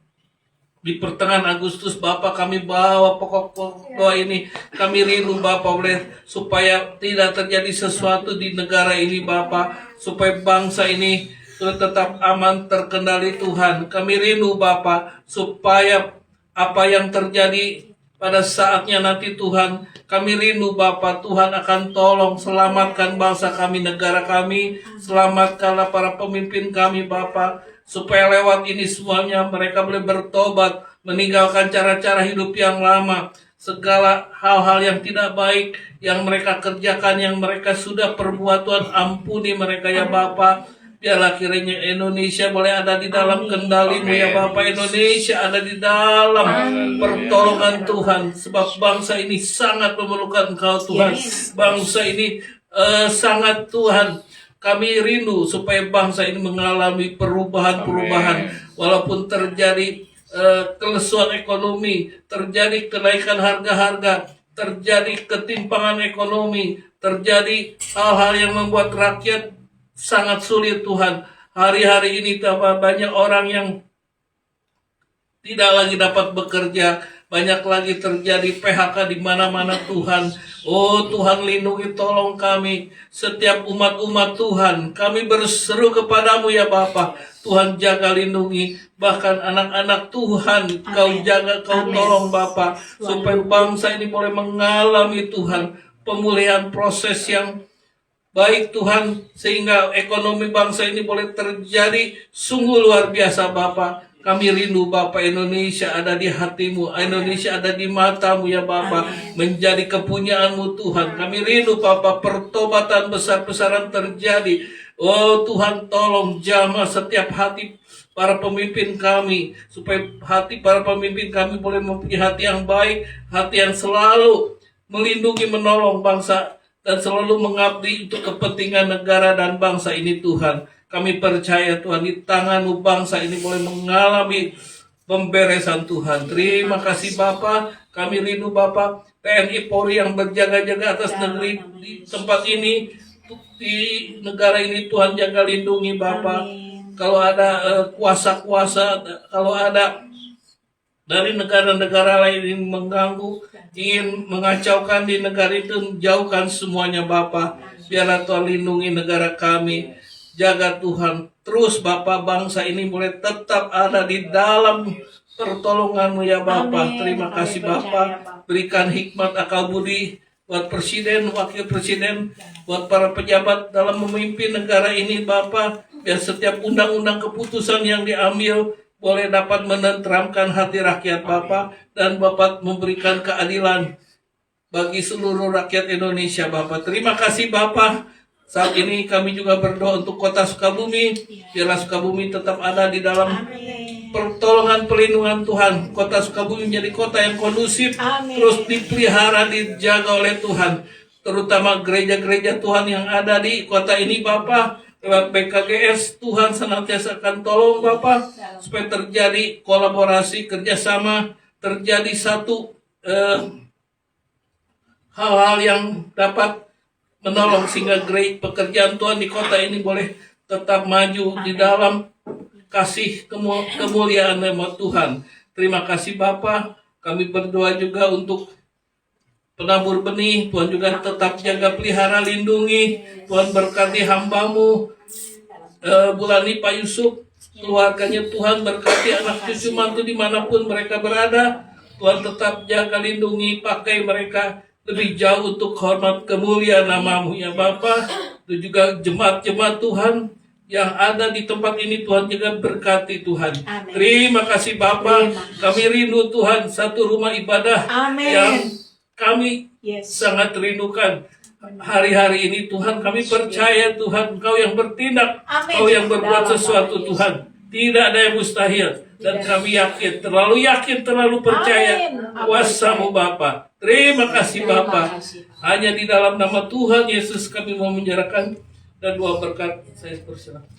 di pertengahan Agustus. Bapak, kami bawa pokok-pokok doa ini. Kami rindu Bapak boleh supaya tidak terjadi sesuatu di negara ini Bapak, supaya bangsa ini tetap aman, terkendali Tuhan. Kami rindu Bapak supaya apa yang terjadi pada saatnya nanti Tuhan, kami rindu Bapa, Tuhan akan tolong selamatkan bangsa kami, negara kami, selamatkanlah para pemimpin kami Bapa, supaya lewat ini semuanya mereka boleh bertobat, meninggalkan cara-cara hidup yang lama, segala hal-hal yang tidak baik yang mereka kerjakan, yang mereka sudah perbuat Tuhan, ampuni mereka ya Bapa. Biarlah kiranya Indonesia boleh ada di dalam kendali-Mu ya Bapak. Indonesia ada di dalam pertolongan Tuhan. Sebab bangsa ini sangat memerlukan Engkau Tuhan. Bangsa ini sangat Tuhan. Kami rindu supaya bangsa ini mengalami perubahan-perubahan. Walaupun terjadi kelesuan ekonomi, terjadi kenaikan harga-harga, terjadi ketimpangan ekonomi, terjadi hal-hal yang membuat rakyat sangat sulit Tuhan. Hari-hari ini banyak orang yang tidak lagi dapat bekerja, banyak lagi terjadi PHK di mana-mana Tuhan. Oh Tuhan, lindungi, tolong kami, setiap umat-umat Tuhan. Kami berseru kepadamu ya Bapa. Tuhan jaga, lindungi, bahkan anak-anak Tuhan Kau jaga, Kau tolong Bapa, supaya bangsa ini boleh mengalami Tuhan pemulihan proses yang baik Tuhan, sehingga ekonomi bangsa ini boleh terjadi sungguh luar biasa Bapa. Kami rindu Bapa, Indonesia ada di hati-Mu, Indonesia ada di mata-Mu ya Bapa, menjadi kepunyaan-Mu Tuhan. Kami rindu Bapa, pertobatan besar-besaran terjadi. Oh Tuhan, tolong jamah setiap hati para pemimpin kami, supaya hati para pemimpin kami boleh mempunyai hati yang baik, hati yang selalu melindungi, menolong bangsa, dan selalu mengabdi untuk kepentingan negara dan bangsa ini Tuhan. Kami percaya Tuhan, di tangan-Mu bangsa ini boleh mengalami pemberesan Tuhan. Terima kasih Bapa. Kami rindu Bapa, TNI Polri yang berjaga-jaga atas negeri di tempat ini. di negara ini Tuhan jaga lindungi Bapa. Kalau ada kuasa-kuasa, kalau ada dari negara-negara lain yang mengganggu, ingin mengacaukan di negara itu, jauhkan semuanya Bapa. Biarlah Tuhan lindungi negara kami. Jaga Tuhan. Terus Bapa, bangsa ini boleh tetap ada di dalam pertolongan-Mu ya Bapa. Terima kasih Bapa. Berikan hikmat akal budi buat presiden, wakil presiden, buat para pejabat dalam memimpin negara ini Bapa. Biar setiap undang-undang keputusan yang diambil boleh dapat menenteramkan hati rakyat Bapa, dan Bapa memberikan keadilan bagi seluruh rakyat Indonesia Bapa. Terima kasih Bapa. Saat ini kami juga berdoa untuk kota Sukabumi. Biarlah Sukabumi tetap ada di dalam pertolongan pelindungan Tuhan. Kota Sukabumi menjadi kota yang kondusif, terus dipelihara, dijaga oleh Tuhan. Terutama gereja-gereja Tuhan yang ada di kota ini Bapa. Lewat BKGS, Tuhan senantiasa akan tolong Bapak supaya terjadi kolaborasi, kerjasama, terjadi satu hal-hal yang dapat menolong sehingga pekerjaan Tuhan di kota ini boleh tetap maju di dalam kasih kemuliaan nama Tuhan. Terima kasih Bapak. Kami berdoa juga untuk penabur benih. Tuhan juga tetap jaga, pelihara, lindungi. Tuhan berkati hamba-Mu Bulani, Pak Yusuf, keluarganya. Tuhan berkati anak cucu mantu dimanapun mereka berada. Tuhan tetap jaga, lindungi, pakai mereka lebih jauh untuk hormat kemuliaan nama-Mu ya Bapa. Itu juga jemaat-jemaat Tuhan yang ada di tempat ini, Tuhan juga berkati Tuhan. Amen. Terima kasih Bapa. Kami rindu Tuhan satu rumah ibadah yang kami sangat rindukan. Hari-hari ini Tuhan kami percaya Tuhan Engkau yang bertindak, Engkau yang berbuat sesuatu Tuhan. Tidak ada yang mustahil. Dan kami yakin, terlalu percaya kuasa-Mu Bapa. Terima kasih Bapa. Hanya di dalam nama Tuhan Yesus kami mau menyerahkan dan doa berkat. Saya persilakan.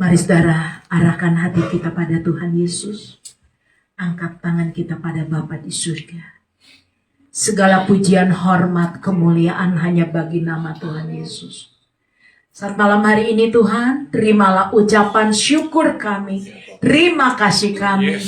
Mari saudara, arahkan hati kita pada Tuhan Yesus. Angkat tangan kita pada Bapa di surga. Segala pujian, hormat, kemuliaan hanya bagi nama Tuhan Yesus. Saat malam hari ini Tuhan, terimalah ucapan syukur kami. Terima kasih kami.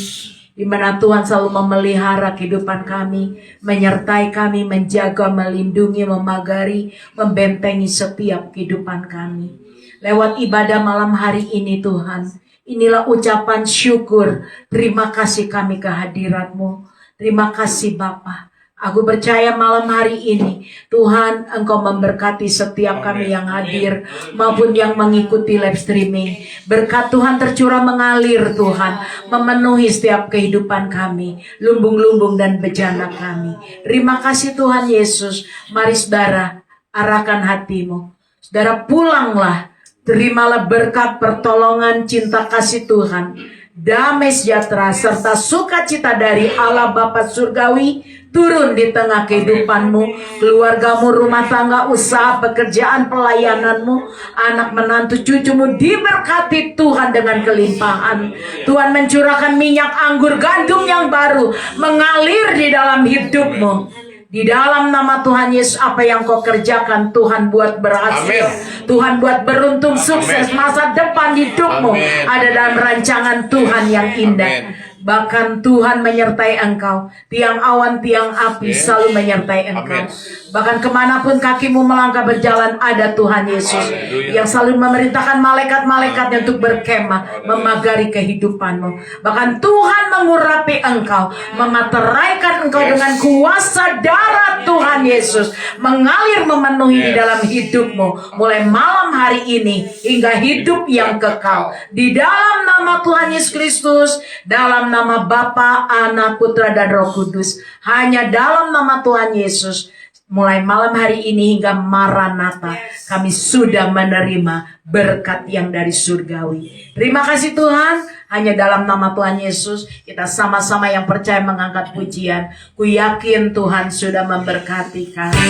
Di mana Tuhan selalu memelihara kehidupan kami, menyertai kami, menjaga, melindungi, memagari, membentengi setiap kehidupan kami. Lewat ibadah malam hari ini Tuhan, inilah ucapan syukur. Terima kasih kami kehadirat-Mu. Terima kasih Bapa. Aku percaya malam hari ini Tuhan Engkau memberkati setiap kami yang hadir maupun yang mengikuti live streaming. Berkat Tuhan tercurah mengalir Tuhan, memenuhi setiap kehidupan kami, lumbung-lumbung dan bejana kami. Terima kasih Tuhan Yesus. Mari saudara, arahkan hatimu. Saudara, pulanglah. Terimalah berkat, pertolongan, cinta kasih Tuhan, damai sejahtera serta sukacita dari Allah Bapa Surgawi turun di tengah kehidupanmu, keluargamu, rumah tangga, usaha, pekerjaan, pelayananmu, anak menantu cucumu diberkati Tuhan dengan kelimpahan. Tuhan mencurahkan minyak anggur gandum yang baru mengalir di dalam hidupmu. Di dalam nama Tuhan Yesus, apa yang kau kerjakan Tuhan buat berhasil. Amin. Tuhan buat beruntung, sukses. Amin. Masa depan hidupmu ada dalam rancangan Tuhan yang indah. Amin. Bahkan Tuhan menyertai engkau. Tiang awan, tiang api selalu menyertai engkau. Bahkan kemanapun kakimu melangkah berjalan, ada Tuhan Yesus yang selalu memerintahkan malaikat-malaikatnya untuk berkemah, memagari kehidupanmu. Bahkan Tuhan mengurapi engkau, memateraikan engkau dengan kuasa darah Tuhan Yesus, mengalir memenuhi di dalam hidupmu, mulai malam hari ini hingga hidup yang kekal. Di dalam nama Tuhan Yesus Kristus, dalam nama Bapa, Anak, Putra, dan Roh Kudus. Hanya dalam nama Tuhan Yesus, mulai malam hari ini hingga Maranatha, kami sudah menerima berkat yang dari surgawi. Terima kasih Tuhan. Hanya dalam nama Tuhan Yesus, kita sama-sama yang percaya mengangkat pujian. Ku yakin Tuhan sudah memberkati kami.